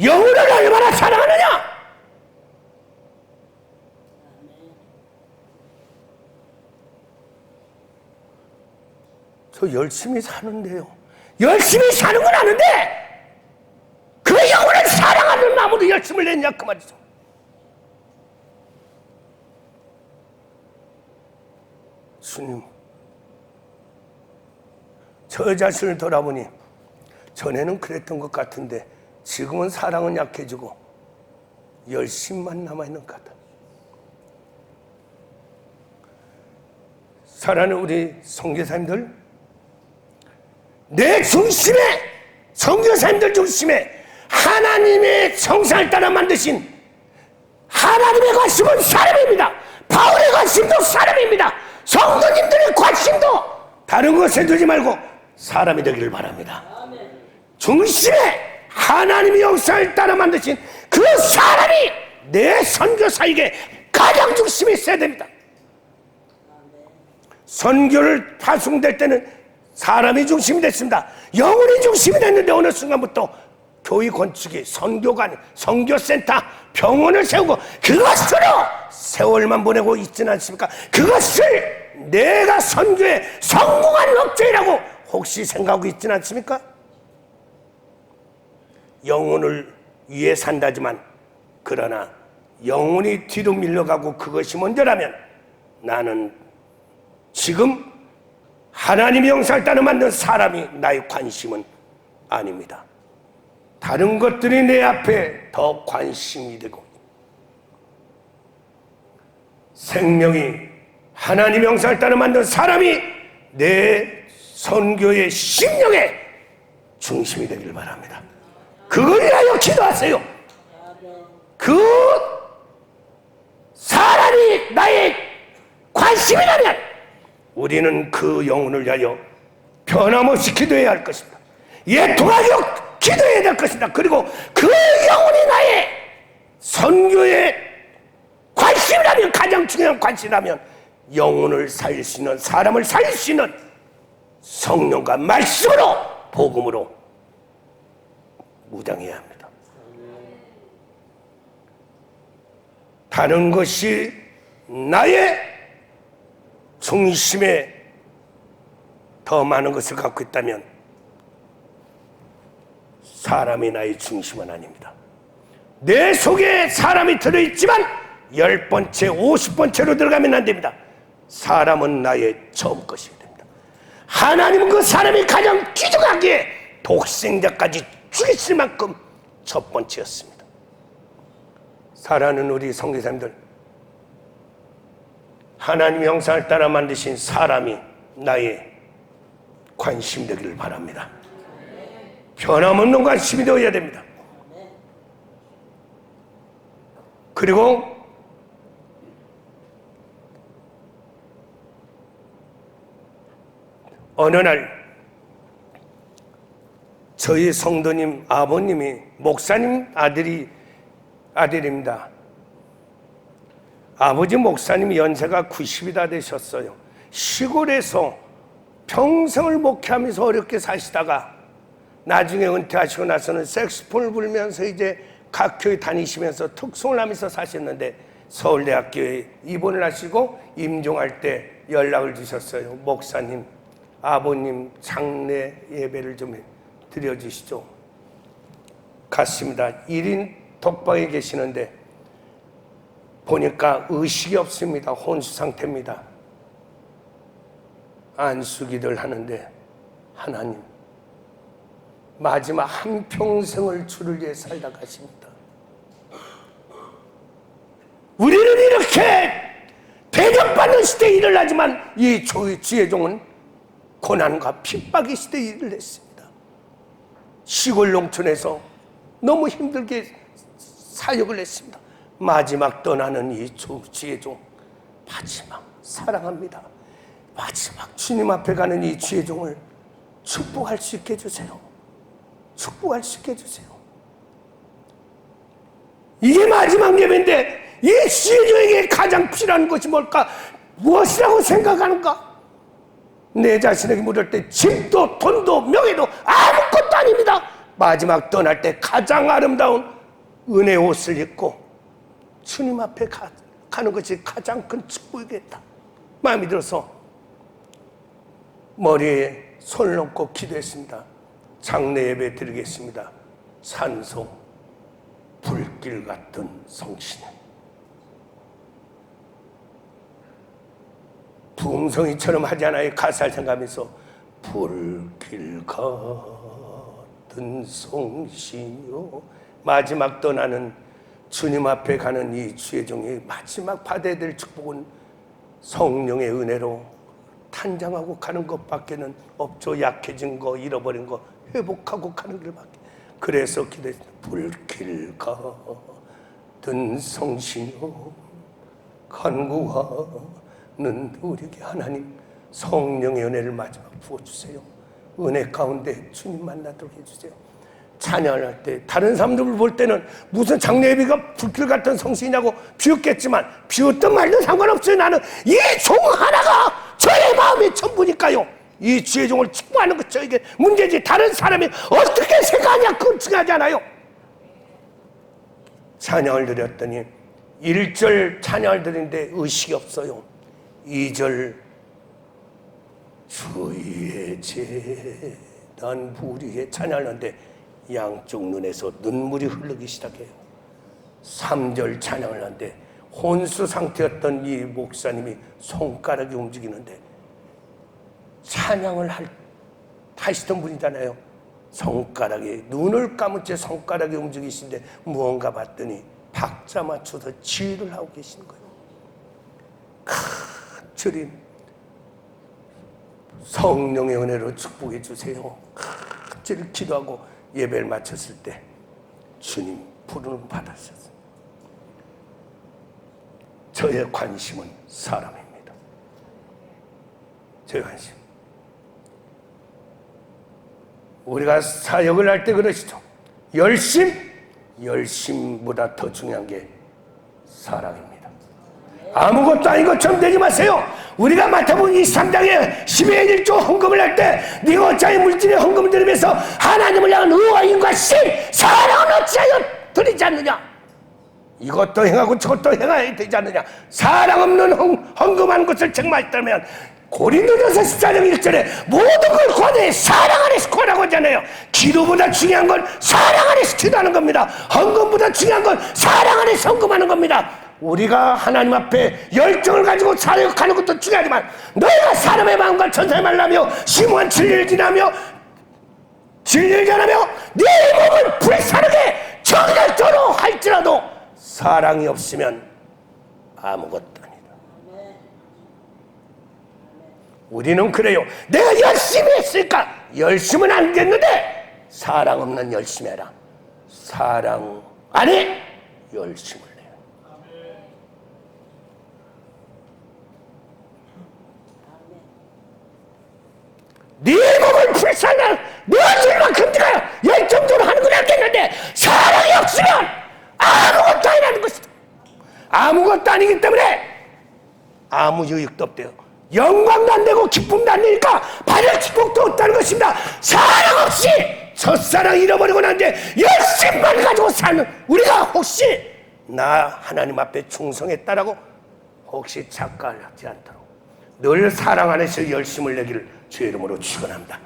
영혼을 얼마나 사랑하느냐? 저 열심히 사는데요. 열심히 사는 건 아는데 그 영혼을 사랑하는 마음으로 열심을 냈냐 그 말이죠. 주님, 저 자신을 돌아보니 전에는 그랬던 것 같은데 지금은 사랑은 약해지고 열심만 남아있는 것 같다. 사랑하는 우리 선교사님들, 내 중심에, 선교사님들 중심에 하나님의 정상을 따라 만드신 하나님의 관심은 사람입니다. 바울의 관심도 사람입니다. 성도님들의 관심도 다른 것에 두지 말고 사람이 되기를 바랍니다. 중심에 하나님의 영상을 따라 만드신 그 사람이 내 선교사에게 가장 중심에 있어야 됩니다. 선교를 파송될 때는 사람이 중심이 됐습니다. 영혼이 중심이 됐는데 어느 순간부터 교회 건축이 선교관, 선교센터, 병원을 세우고 그것으로 세월만 보내고 있지는 않습니까? 그것을 내가 선교에 성공한 업적이라고 혹시 생각하고 있지는 않습니까? 영혼을 위해 산다지만 그러나 영혼이 뒤로 밀려가고 그것이 먼저라면 나는 지금 하나님의 영상을 따라 만든 사람이 나의 관심은 아닙니다. 다른 것들이 내 앞에 더 관심이 되고 생명이 하나님의 영상을 따라 만든 사람이 내 선교의 심령의 중심이 되길 바랍니다. 그걸 위하여 기도하세요. 그 사람이 나의 관심이라면 우리는 그 영혼을 위하여 변함없이 기도해야 할 것입니다. 예통하여 기도해야 될 것입니다. 그리고 그 영혼이 나의 선교의 관심이라면, 가장 중요한 관심이라면 영혼을 살릴 수 있는, 사람을 살릴 수 있는 성령과 말씀으로, 복음으로 무장해야 합니다. 다른 것이 나의 중심에 더 많은 것을 갖고 있다면 사람이 나의 중심은 아닙니다. 내 속에 사람이 들어있지만 10번째, 50번째로 들어가면 안 됩니다. 사람은 나의 처음 것이 됩니다. 하나님은 그 사람이 가장 귀중하기에 독생자까지 죽이실 만큼 첫 번째였습니다. 사랑하는 우리 선교사님들, 하나님의 형상을 따라 만드신 사람이 나의 관심 되기를 바랍니다. 변함없는 관심이 되어야 됩니다. 그리고 어느 날 저희 성도님 아버님이 목사님 아들입니다. 아버지 목사님이 연세가 90이 다 되셨어요. 시골에서 평생을 목회하면서 어렵게 사시다가 나중에 은퇴하시고 나서는 색소폰을 불면서 이제 각 교회 다니시면서 특송을 하면서 사셨는데 서울대학교에 입원을 하시고 임종할 때 연락을 주셨어요. 목사님, 아버님 장례 예배를 좀 드려주시죠. 갔습니다. 1인 독방에 계시는데 보니까 의식이 없습니다. 혼수 상태입니다. 안수기도를 하는데 하나님, 마지막 한평생을 주를 위해 살다 가십니다. 우리는 이렇게 대접받는 시대에 일을 하지만 이 주의 종은 고난과 핍박의 시대에 일을 했습니다. 시골 농촌에서 너무 힘들게 사역을 했습니다. 마지막 떠나는 이 주의 종 마지막 사랑합니다. 마지막 주님 앞에 가는 이 주의 종을 축복할 수 있게 해주세요. 축복할 수 있게 해주세요. 이게 마지막 예배인데 이 주의 종에게 가장 필요한 것이 뭘까? 무엇이라고 생각하는가? 내 자신에게 물을 때 집도 돈도 명예도 아무것도 아닙니다. 마지막 떠날 때 가장 아름다운 은혜 옷을 입고 주님 앞에 가는 것이 가장 큰 축복이겠다. 마음이 들어서 머리에 손을 얹고 기도했습니다. 장례 예배 드리겠습니다. 찬송 불길 같은 성신, 부흥성이처럼 하지 않아요. 가사를 생각하면서 불길 같은 성신요. 마지막 떠나는 주님 앞에 가는 이 주의 종이 마지막 받아야 될 축복은 성령의 은혜로 탄장하고 가는 것밖에는 없죠. 약해진 거, 잃어버린 거 회복하고 가는 길밖에. 그래서 기도했습니다. 불길 같은 성신요 간구하는 우리에게 하나님 성령의 은혜를 마지막 부어주세요. 은혜 가운데 주님 만나도록 해주세요. 찬양할 때 다른 사람들을 볼 때는 무슨 장례 예배가 불길 같은 성신이냐고 비웃겠지만 비웃든 말든 상관없어요. 나는 이 종 하나가 저의 마음의 전부니까요. 이 주의 종을 축복하는 것 저에게 문제지 다른 사람이 어떻게 생각하냐 그건 중요하지 않아요. 찬양을 드렸더니 1절 찬양을 드리는데 의식이 없어요. 2절 주의 재단 부리에 찬양을 하는데 양쪽 눈에서 눈물이 흐르기 시작해요. 3절 찬양을 하는데 혼수 상태였던 이 목사님이 손가락이 움직이는데 찬양을 하시던 분이잖아요. 손가락이 눈을 감은 채 손가락이 움직이시는데 무언가 봤더니 박자 맞춰서 지휘를 하고 계신 거예요. 주님 성령의 은혜로 축복해 주세요. 주를 기도하고 예배를 마쳤을 때 주님 부름을 받았었어요. 저의 관심은 사람입니다. 저의 관심. 우리가 사역을 할 때 그러시죠. 열심보다 더 중요한 게 사랑입니다. 아무것도 아닌 것처럼 되지 마세요. 우리가 맡아본 23장에 10의 1조 헌금을 할 때 네가 어찌하여 물질의 헌금을 드리면서 하나님을 향한 의와 인과 신 사랑은 어찌하여 드리지 않느냐. 이것도 행하고 저것도 행해야 되지 않느냐. 사랑 없는 헌금하는 것을 책망했다면 고린도전서 14장 1절에 모든 걸 구하되 사랑 안에서 구하라고 하잖아요. 기도보다 중요한 건 사랑 안에서 기도하는 겁니다. 헌금보다 중요한 건 사랑 안에서 헌금하는 겁니다. 우리가 하나님 앞에 열정을 가지고 사역하는 것도 중요하지만 너희가 사람의 마음과 천사의 말라며 심오한 진리를 전하며 네 몸을 불사르게 정결토록 할지라도 사랑이 없으면 아무것도 아니다. 우리는 그래요. 내가 열심히 했으니까 열심은 안 됐는데 사랑 없는 열심히 해라. 사랑 안에 열심을 내라. 네 몸을 불살라 넣어줄만큼 네가 열정적으로 하는 건 알겠는데 사랑이 없으면 아무것도 아니라는 것이다. 아무것도 아니기 때문에 아무 유익도 없대요. 영광도 안 되고 기쁨도 안 되니까 받을 축복도 없다는 것입니다. 사랑 없이 첫사랑 잃어버리고 난 뒤에 열심만 가지고 사는 우리가 혹시 나 하나님 앞에 충성했다라고 혹시 착각하지 않도록 늘 사랑 안에서 열심을 내기를 주의 이름으로 축원합니다.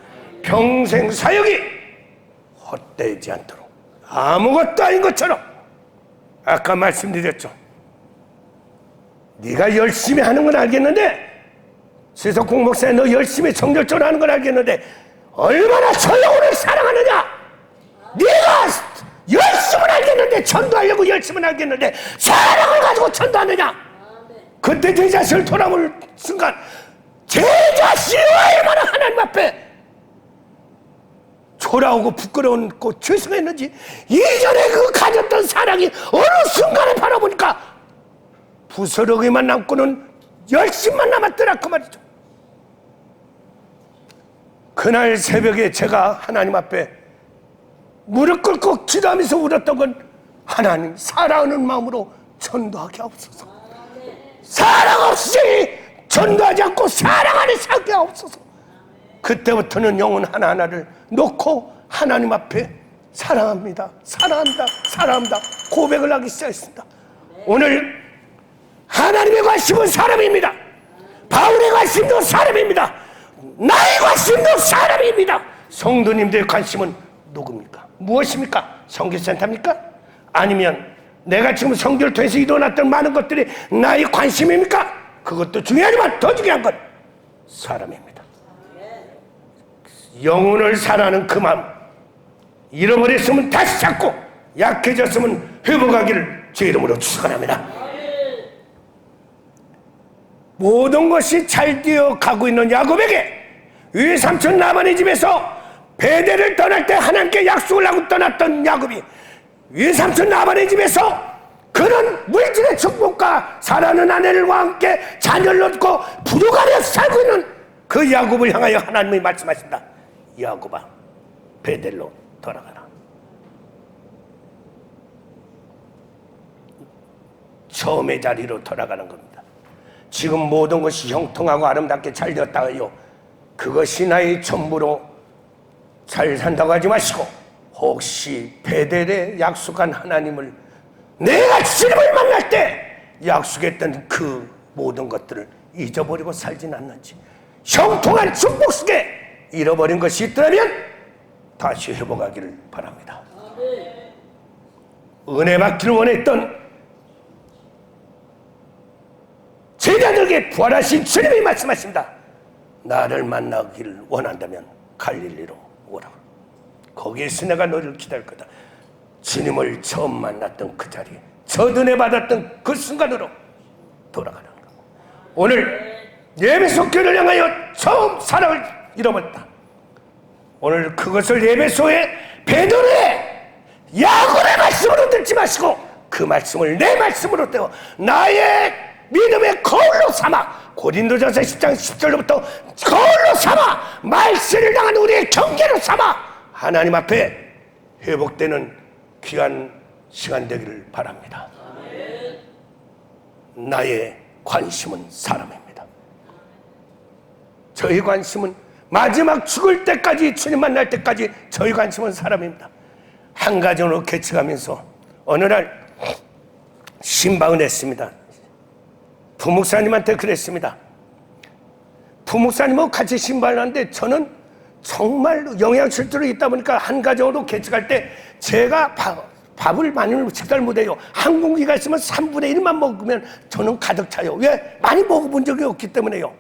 평생 사역이 헛되지 않도록 아무것도 아닌 것처럼 아까 말씀드렸죠. 네가 열심히 하는 건 알겠는데 세석공 목사님 너 열심히 정열적으로 하는 건 알겠는데 얼마나 저 영혼을 사랑하느냐. 네가 열심은 알겠는데 전도하려고 열심은 알겠는데 사랑을 가지고 전도하느냐. 그때 제 자신을 돌아볼 순간 제 자신이 얼마나 하나님 앞에 돌아오고 부끄러웠고 죄송했는지 이전에 그 가졌던 사랑이 어느 순간에 바라보니까 부스러기만 남고는 열심만 남았더라 그 말이죠. 그날 새벽에 제가 하나님 앞에 무릎 꿇고 기도하면서 울었던 건 하나님 사랑하는 마음으로 전도하게 하옵소서. 사랑 없이 전도하지 않고 사랑 안에 살게 하옵소서. 그때부터는 영혼 하나하나를 놓고 하나님 앞에 사랑합니다, 사랑합니다, 사랑합니다 고백을 하기 시작했습니다. 오늘 하나님의 관심은 사람입니다. 바울의 관심도 사람입니다. 나의 관심도 사람입니다. 성도님들의 관심은 누굽니까? 무엇입니까? 선교센터입니까? 아니면 내가 지금 선교를 통해서 일어났던 많은 것들이 나의 관심입니까? 그것도 중요하지만 더 중요한 건 사람입니다. 영혼을 사랑하는 그 마음, 잃어버렸으면 다시 찾고 약해졌으면 회복하기를 제 이름으로 축원합니다. 모든 것이 잘 되어가고 있는 야곱에게 외삼촌 라반의 집에서 베델을 떠날 때 하나님께 약속을 하고 떠났던 야곱이 외삼촌 라반의 집에서 그런 물질의 축복과 사랑하는 아내들과 함께 자녀를 얻고 부족하며 살고 있는 그 야곱을 향하여 하나님이 말씀하신다. 야곱아, 베델로 돌아가라. 처음의 자리로 돌아가는 겁니다. 지금 모든 것이 형통하고 아름답게 잘 되었다고요, 그것이 나의 전부로 잘 산다고 하지 마시고 혹시 베델에 약속한 하나님을 내가 주님을 만날 때 약속했던 그 모든 것들을 잊어버리고 살진 않는지, 형통한 축복 속에 잃어버린 것이 있더라면 다시 회복하기를 바랍니다. 은혜 받기를 원했던 제자들에게 부활하신 주님이 말씀하십니다. 나를 만나기를 원한다면 갈릴리로 오라. 거기에서 내가 너를 기다릴 거다. 주님을 처음 만났던 그 자리에 첫은혜 받았던 그 순간으로 돌아가는 것. 오늘 예배소 교회를 향하여 처음 사랑을 잃어버렸다. 오늘 그것을 예배소의 베드로의 야곱의 말씀으로 듣지 마시고 그 말씀을 내 말씀으로 떼어 나의 믿음의 거울로 삼아, 고린도전서 10장 10절로부터 거울로 삼아, 말세를 당한 우리의 경계로 삼아 하나님 앞에 회복되는 귀한 시간 되기를 바랍니다. 나의 관심은 사람입니다. 저희 관심은 마지막 죽을 때까지, 주님 만날 때까지 저희 관심은 사람입니다. 한 가정으로 개척하면서 어느 날 신방을 했습니다. 부목사님한테 그랬습니다. 부목사님하고 같이 신방을 하는데 저는 정말 영양실조로 있다 보니까 한 가정으로 개척할 때 제가 밥을 많이 식사를 못해요. 한 공기가 있으면 3분의 1만 먹으면 저는 가득 차요. 왜? 많이 먹어본 적이 없기 때문에요.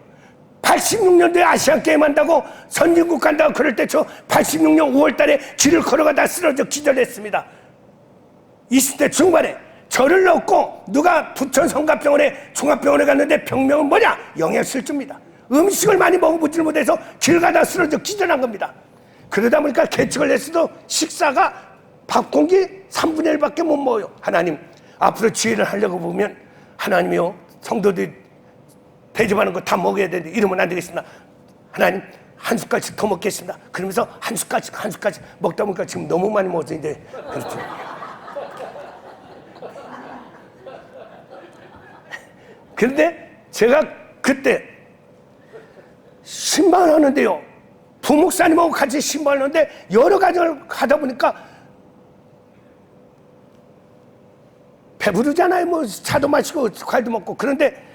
86년도에 아시안게임 한다고 선진국 간다고 그럴 때 저 86년 5월 달에 길을 걸어가다 쓰러져 기절했습니다. 20대 중반에 저를 넣고 누가 부천 성가병원에 종합병원에 갔는데 병명은 뭐냐? 영양실조입니다. 음식을 많이 먹어보지 못해서 길 가다 쓰러져 기절한 겁니다. 그러다 보니까 개척을 했어도 식사가 밥 공기 3분의 1밖에 못 먹어요. 하나님, 앞으로 지혜를 하려고 보면 하나님이요, 성도들이 대접하는 거 다 먹어야 되는데 이러면 안 되겠습니다. 하나님, 한 숟갈씩 더 먹겠습니다. 그러면서 한 숟갈씩 먹다 보니까 지금 너무 많이 먹어서 이제 그렇죠. 그런데 제가 그때 신방을 하는데요, 부목사님하고 같이 신방을 하는데 여러 가정을 가다 보니까 배부르잖아요. 뭐 차도 마시고 과일도 먹고. 그런데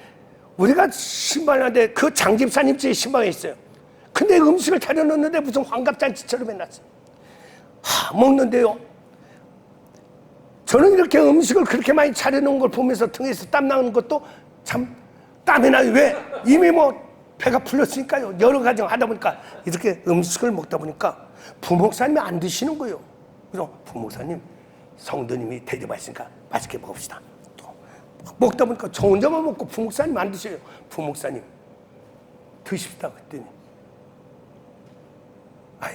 우리가 신방을 하는데 그 장집사님 집에 신방에 있어요. 근데 음식을 차려놓는데 무슨 환갑잔치처럼 해놨어요. 먹는데요, 저는 이렇게 음식을 그렇게 많이 차려놓은 걸 보면서 등에서 땀 나는 것도 참 땀이 나요. 왜? 이미 뭐 배가 풀렸으니까요. 여러 가정 하다 보니까 이렇게 음식을 먹다 보니까 부목사님이 안 드시는 거예요. 그래서 부목사님, 성도님이 대접하시니까 맛있게 먹읍시다. 또 먹다 보니까 저 혼자만 먹고 부목사님 안 드셔요. 부목사님 드십시다 그랬더니, 아유,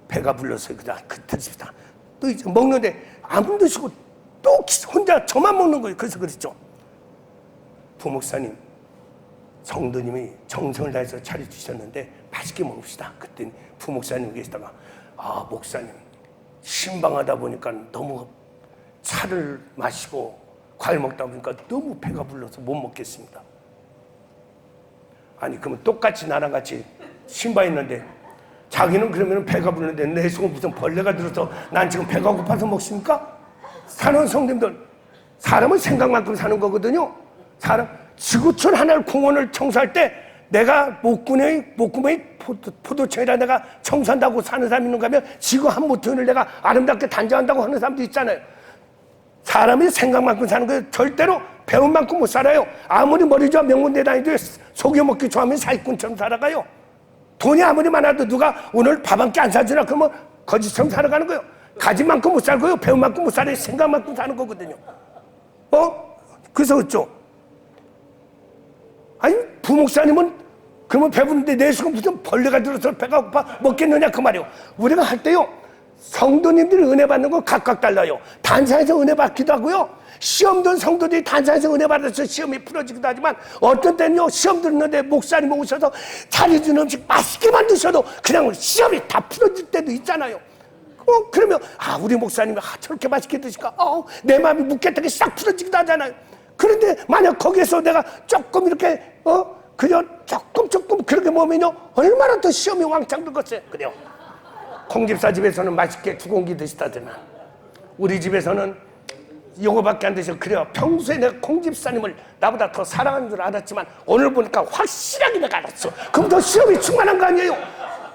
배가 불러서 그냥 드십시다. 또 이제 먹는데 안 드시고 또 혼자 저만 먹는 거예요. 그래서 그랬죠. 부목사님, 성도님이 정성을 다해서 차려주셨는데 맛있게 먹읍시다. 그랬더니 부목사님 계시다가 목사님 신방하다 보니까 너무 차를 마시고 과일 먹다 보니까 너무 배가 불러서 못 먹겠습니다. 아니 그러면 똑같이 나랑 같이 신방했는데 자기는 그러면 배가 부르는데 내 속은 무슨 벌레가 들어서 난 지금 배가 고파서 먹습니까? 사는 성도님들, 사람은 생각만큼 사는 거거든요. 사람 지구촌 하나를 공원을 청소할 때 내가 목구멍에 포도청이라 내가 청소한다고 사는 사람이 있는가 하면 지구 한 모퉁이를 내가 아름답게 단장한다고 하는 사람도 있잖아요. 사람이 생각만큼 사는 거예요. 절대로 배운 만큼 못 살아요. 아무리 머리 좋아 명문대 다니도 속여먹기 좋아하면 사기꾼처럼 살아가요. 돈이 아무리 많아도 누가 오늘 밥 한 끼 안 사주나 그러면 거지처럼 살아가는 거예요. 가진 만큼 못 살고요. 배운 만큼 못 살아요. 생각만큼 사는 거거든요. 그래서 그렇죠. 아니 부목사님은 그러면 배부른데 내 속은 무슨 벌레가 들어서 배가 고파 먹겠느냐 그 말이에요. 우리가 할 때요. 성도님들이 은혜 받는 건 각각 달라요. 단상에서 은혜 받기도 하고요. 시험 든 성도들이 단상에서 은혜 받아서 시험이 풀어지기도 하지만 어떤 때는요 시험 들었는데 목사님 오셔서 차려준 음식 맛있게 만드셔도 그냥 시험이 다 풀어질 때도 있잖아요. 그러면 우리 목사님이 저렇게 맛있게 드실까? 내 마음이 묵겠다게 싹 풀어지기도 하잖아요. 그런데 만약 거기에서 내가 조금 이렇게 그냥 조금 그렇게 먹으면요 얼마나 더 시험이 왕창 들겠어요. 그래요. 콩집사 집에서는 맛있게 2공기 드시다더만 우리 집에서는 요거밖에 안 드셔. 그래요. 평소에 내가 콩집사님을 나보다 더 사랑하는 줄 알았지만 오늘 보니까 확실하게 내가 알았어. 그럼 더 시험이 충만한 거 아니에요?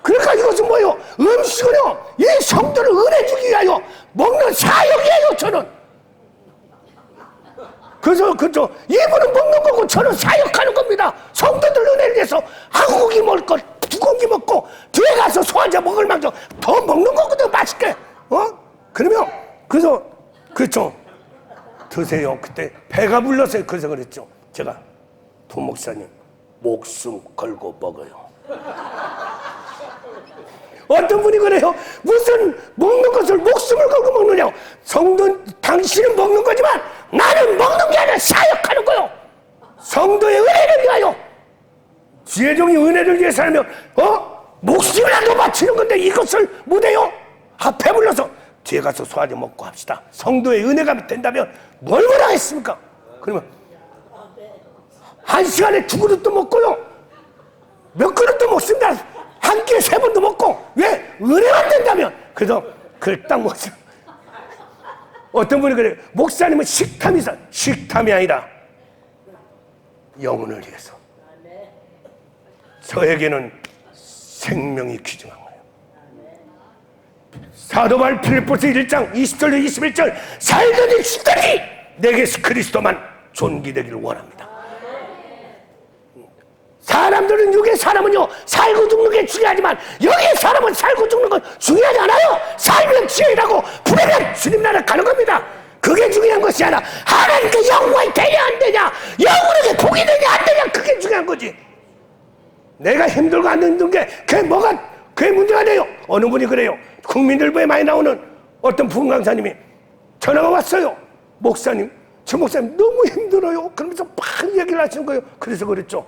그러니까 이것은 뭐예요? 음식은요 이 성도를 은혜 주기 위하여 먹는 사역이에요. 저는 그래서 그죠. 이분은 먹는 거고 저는 사역하는 겁니다. 성도들 은혜를 위해서 한 고기 먹을 것 2공기 먹고 뒤에 가서 소화제 먹을 만큼 더 먹는 거거든. 맛있게. 그러면 그래서 그렇죠. 드세요. 그때 배가 불러서요. 그래서 그랬죠. 제가 부목사님 목숨 걸고 먹어요. 어떤 분이 그래요. 무슨 먹는 것을 목숨을 걸고 먹느냐고. 성도 당신은 먹는 거지만 나는 먹는 게 아니라 사역하는 거요. 성도의 은혜를 위하여. 지혜종이 은혜를 위해서 하면 목숨이라도 바치는 건데 이것을 못해요. 배불러서 뒤에 가서 소화제 먹고 합시다. 성도의 은혜가 된다면 뭘 뭐라 했습니까? 그러면 1시간에 2그릇도 먹고요 몇 그릇도 먹습니다. 한 끼에 3번도 먹고. 왜? 은혜가 된다면. 그래서 그걸 딱 먹죠. 어떤 분이 그래요. 목사님은 식탐이 아니라 영혼을 위해서. 저에게는 생명이 귀중한 거예요. 사도 바울 필립보서 1장 20절로 21절 살더니 죽더니 내게서 그리스도만 존귀되기를 원합니다. 사람들은 여기 사람은요 살고 죽는 게 중요하지만 여기 사람은 살고 죽는 건 중요하지 않아요. 살면 지혜라고 부르면 주님 나라 가는 겁니다. 그게 중요한 것이 아니라 하나님께 영광이 되냐 안 되냐 영혼에게 복이 되냐 안 되냐 그게 중요한 거지. 내가 힘들고 안 힘든 게 그게 문제가 돼요. 어느 분이 그래요. 국민들보에 많이 나오는 어떤 부흥 강사님이 전화가 왔어요. 목사님 저 목사님 너무 힘들어요. 그러면서 막 얘기를 하시는 거예요. 그래서 그랬죠.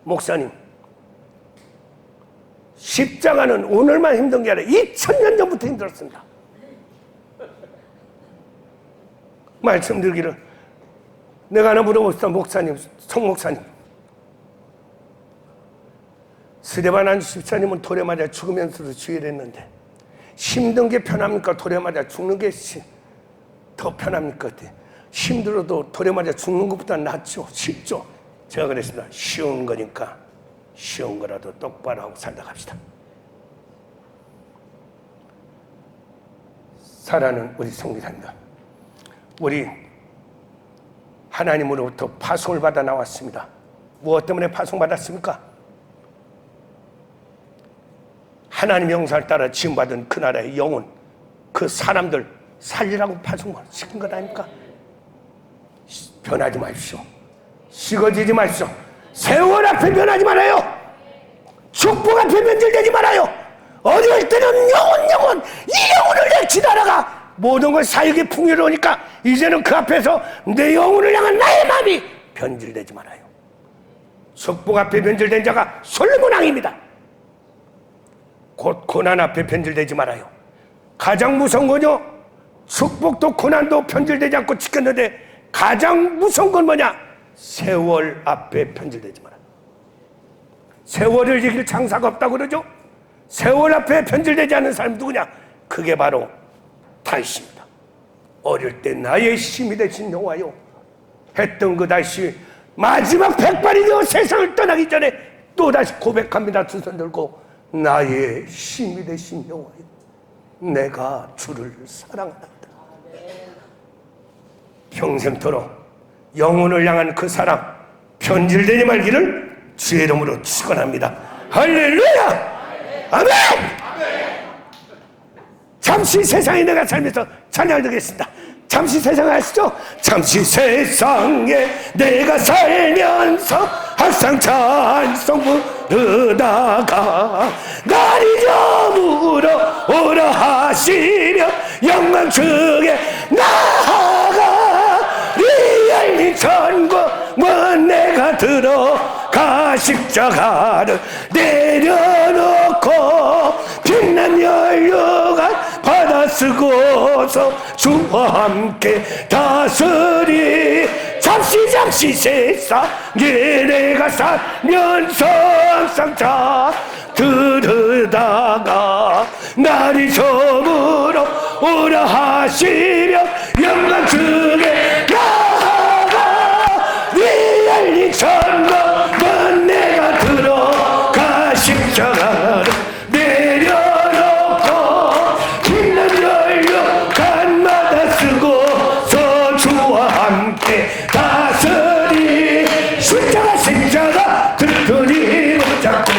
목사님 십자가는 오늘만 힘든 게 아니라 2000년 전부터 힘들었습니다. 말씀드리기를 내가 하나 물어봅시다. 목사님 송 목사님 스데반 안수 집사님은 돌에 맞아 죽으면서도 주의를 했는데 힘든 게 편합니까? 돌에 맞아 죽는 게 더 편합니까? 힘들어도 돌에 맞아 죽는 것보다 낫죠. 쉽죠. 제가 그랬습니다. 쉬운 거니까 쉬운 거라도 똑바로 하고 살다 갑시다. 사랑하는 우리 성기사입니다. 우리 하나님으로부터 파송을 받아 나왔습니다. 무엇 때문에 파송받았습니까? 하나님 영상을 따라 지음받은 그 나라의 영혼, 그 사람들 살리라고 파송을 시킨 것 아닙니까? 변하지 마십시오. 식어지지 마십시오. 세월 앞에 변하지 말아요. 축복 앞에 변질되지 말아요. 어려울 때는 영혼 이 영혼을 내 기다려가 모든 걸 사역이 풍요로우니까 이제는 그 앞에서 내 영혼을 향한 나의 마음이 변질되지 말아요. 축복 앞에 변질된 자가 솔문왕입니다. 곧 고난 앞에 변질되지 말아요. 가장 무서운 건요, 축복도 고난도 변질되지 않고 지켰는데 가장 무서운 건 뭐냐? 세월 앞에 변질되지 말아요. 세월을 이길 장사가 없다고 그러죠? 세월 앞에 변질되지 않는 사람이 누구냐? 그게 바로 다윗입니다. 어릴 때 나의 힘이 되신 여호와요, 했던 그 다윗이 마지막 백발이 되어 세상을 떠나기 전에 또다시 고백합니다. 두 손 들고 나의 힘이 되신 여호와요, 내가 주를 사랑한다. 평생토록 영혼을 향한 그 사랑 변질되지 말기를 주의 이름으로 축원합니다. 할렐루야! 아멘! 잠시 세상에 내가 살면서 찬양을 드리겠습니다. 잠시 세상을 아시죠? 잠시 세상에 내가 살면서 항상 찬송 부르다가 날이 저물어 오라 하시며 영광 중에 나아가 네 열린 천국문 내가 들어가 십자가를 내려놓고 빛난 연료가 받아 쓰고서 주와 함께 다스리 잠시 세상에 내가 살면서 항상 자 들으다가 날이 저물어 오라 하시며 영광 중에 나아가 네 열린 천국문 내가 들어가 십자가를 내려놓고 빛난 연료 간마다 쓰고서 주와 함께 다스리 십자가 들더니 붙잡고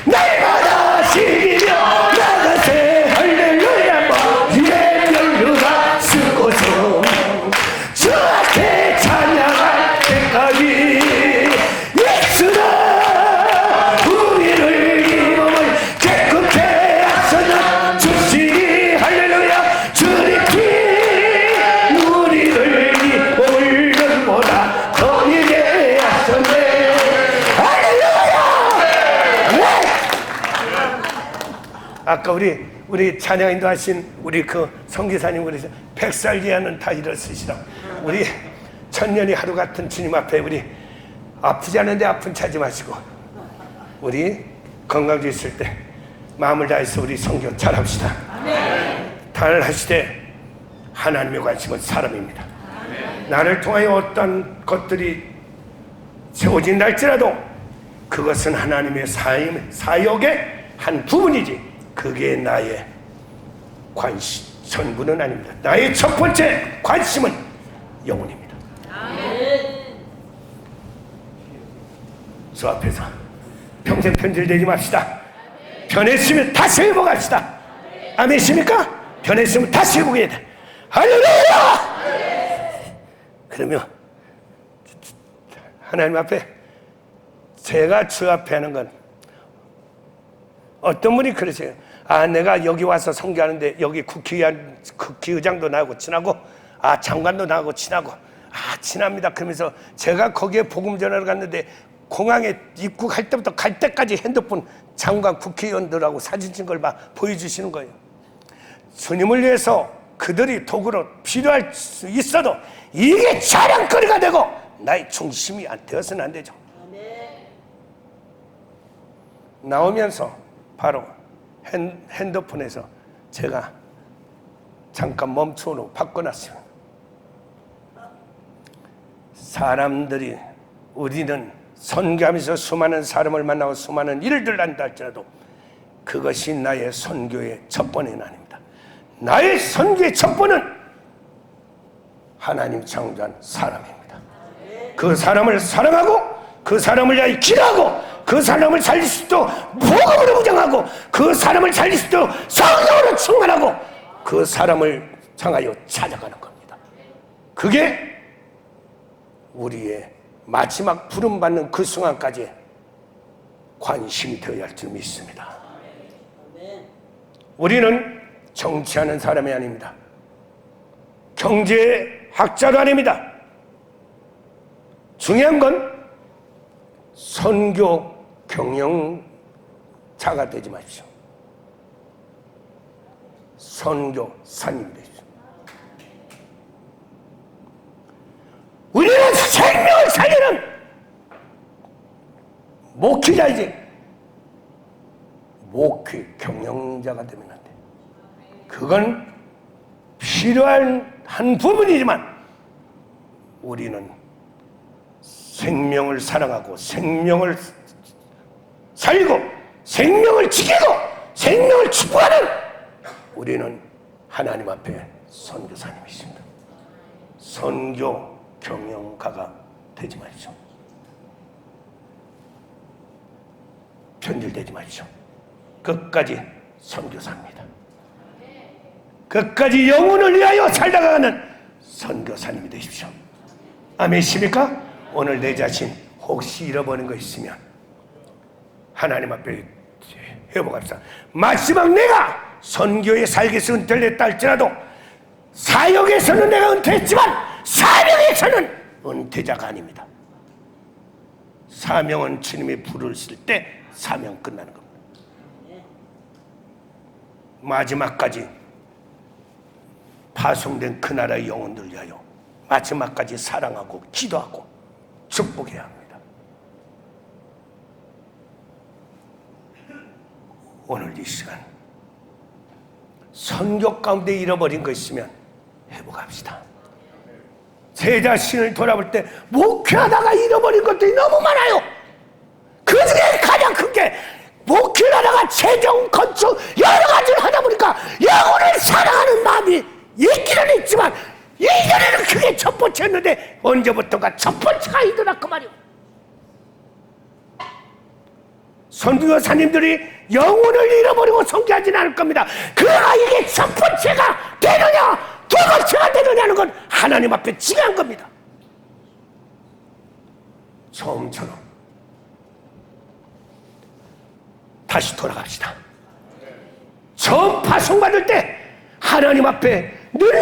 날마다 시기며 나가세 할렐루야 머리에 연료가 쓰고서 주 앞에 찬양할 때까지 예수나 우리를 이 몸을 깨끗게 하소서 주시니 할렐루야 주의 피 우리를 이 몸을 눈보다 더이게 하소서 아까 우리 찬양 인도하신 우리 그 성기사님 그러죠. 100살 이하는 다 일어서시라. 우리 천년이 하루 같은 주님 앞에 우리 아프지 않은데 아픈 차지 마시고 우리 건강 있을 때 마음을 다해서 우리 성경 잘합시다. 잘 하시되 하나님의 관심은 사람입니다. 나를 통하여 어떤 것들이 세워진다 할지라도 그것은 하나님의 사역의 한 부분이지 그게 나의 관심 전부는 아닙니다. 나의 첫 번째 관심은 영혼입니다. 주 앞에서 평생 편질되지 맙시다. 변했으면 다시 회복합시다. 아멘이십니까? 변했으면 다시 회복해야 돼. 할렐루야! 그러면 하나님 앞에 제가 주 앞에 하는 건 어떤 분이 그러세요. 내가 여기 와서 선교하는데 여기 국회의장도 나하고 친하고 장관도 나하고 친하고 친합니다. 그러면서 제가 거기에 복음 전하러 갔는데 공항에 입국할 때부터 갈 때까지 핸드폰 장관 국회의원들하고 사진 찍은 걸 막 보여주시는 거예요. 주님을 위해서 그들이 도구로 필요할 수 있어도 이게 자랑거리가 되고 나의 중심이 되어서는 안 되죠. 나오면서 바로 핸드폰에서 제가 잠깐 멈춰놓고 바꿔놨어요. 사람들이 우리는 선교하면서 수많은 사람을 만나고 수많은 일들을 한다 할지라도 그것이 나의 선교의 첫 번은 아닙니다. 나의 선교의 첫 번은 하나님 창조한 사람입니다. 그 사람을 사랑하고 그 사람을 위하여 기도하고 그 사람을 살릴 수 있도록 복음으로 무장하고 그 사람을 살릴 수 있도록 성령으로 충만하고 그 사람을 향하여 찾아가는 겁니다. 그게 우리의 마지막 부름받는 그 순간까지 관심이 되어야 할 줄 믿습니다. 우리는 정치하는 사람이 아닙니다. 경제학자도 아닙니다. 중요한 건 선교 경영자가 되지 마십시오. 선교사님이 되십시오. 우리는 생명을 살리는 목회자이지 목회 경영자가 되면 안 돼. 그건 필요한 한 부분이지만 우리는 생명을 사랑하고 생명을 살리고 생명을 지키고 생명을 축복하는 우리는 하나님 앞에 선교사님이십니다. 선교 경영가가 되지 마십시오. 편들되지 마십시오. 끝까지 선교사입니다. 끝까지 영혼을 위하여 살다가 가는 선교사님이 되십시오. 아멘이십니까? 오늘 내 자신 혹시 잃어버린 거 있으면 하나님 앞에 회복합시다. 마지막 내가 선교에 살기에서 은퇴를 했다 할지라도 사역에서는 내가 은퇴했지만 사명에서는 은퇴자가 아닙니다. 사명은 주님이 부르실 때 사명 끝나는 겁니다. 마지막까지 파송된 그 나라의 영혼들 위하여 마지막까지 사랑하고 기도하고 축복해야 합니다. 오늘 이 시간 선교 가운데 잃어버린 거 있으면 회복합시다. 제 자신을 돌아볼 때 목회하다가 잃어버린 것들이 너무 많아요. 그 중에 가장 큰 게 목회를 하다가 재정, 건축 여러 가지를 하다 보니까 영혼을 사랑하는 마음이 있기는 있지만 이전에는 그게 첫 번째였는데 언제부턴가 첫 번째가 아니더라 그 말이오. 선교사님들이 영혼을 잃어버리고 선교하지는 않을 겁니다. 그러나 이게 첫 번째가 되느냐 두 번째가 되느냐는 건 하나님 앞에 중요한 겁니다. 처음처럼 다시 돌아갑시다. 처음 파송받을 때 하나님 앞에 눈물로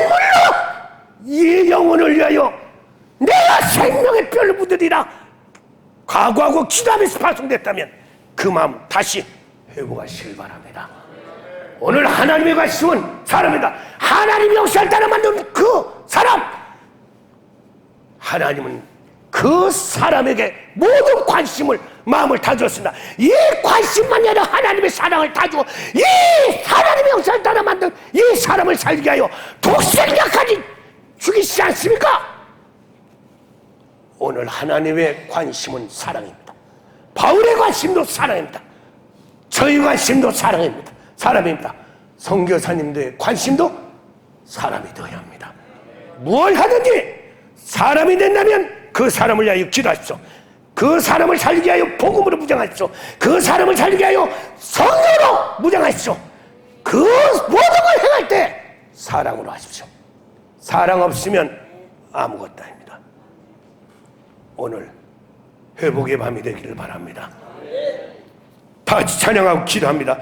이 영혼을 위하여 내가 생명의 뼈를 묻으리라 각오하고 기도하면서 파송됐다면 그 마음 다시 회복하시길 바랍니다. 오늘 하나님의 관심은 사람이다. 하나님이 역사를 따라 만든 그 사람, 하나님은 그 사람에게 모든 관심을 마음을 다 줬습니다. 이 관심만이 아니라 하나님의 사랑을 다 주고 이 하나님의 역사를 따라 만든 이 사람을 살게 하여 독생자까지 죽이시지 않습니까? 오늘 하나님의 관심은 사랑입니다. 바울의 관심도 사랑입니다. 저희 관심도 사랑입니다. 사람입니다. 선교사님들의 관심도 사람이 되어야 합니다. 무엇 하든지 사람이 된다면 그 사람을 위하여 기도하십시오. 그 사람을 살리게 하여 복음으로 무장하십시오. 그 사람을 살리게 하여 성령으로 무장하십시오. 그 모든 걸 행할 때 사랑으로 하십시오. 사랑 없으면 아무것도 아닙니다. 오늘 회복의 밤이 되기를 바랍니다. 다 같이 찬양하고 기도합니다.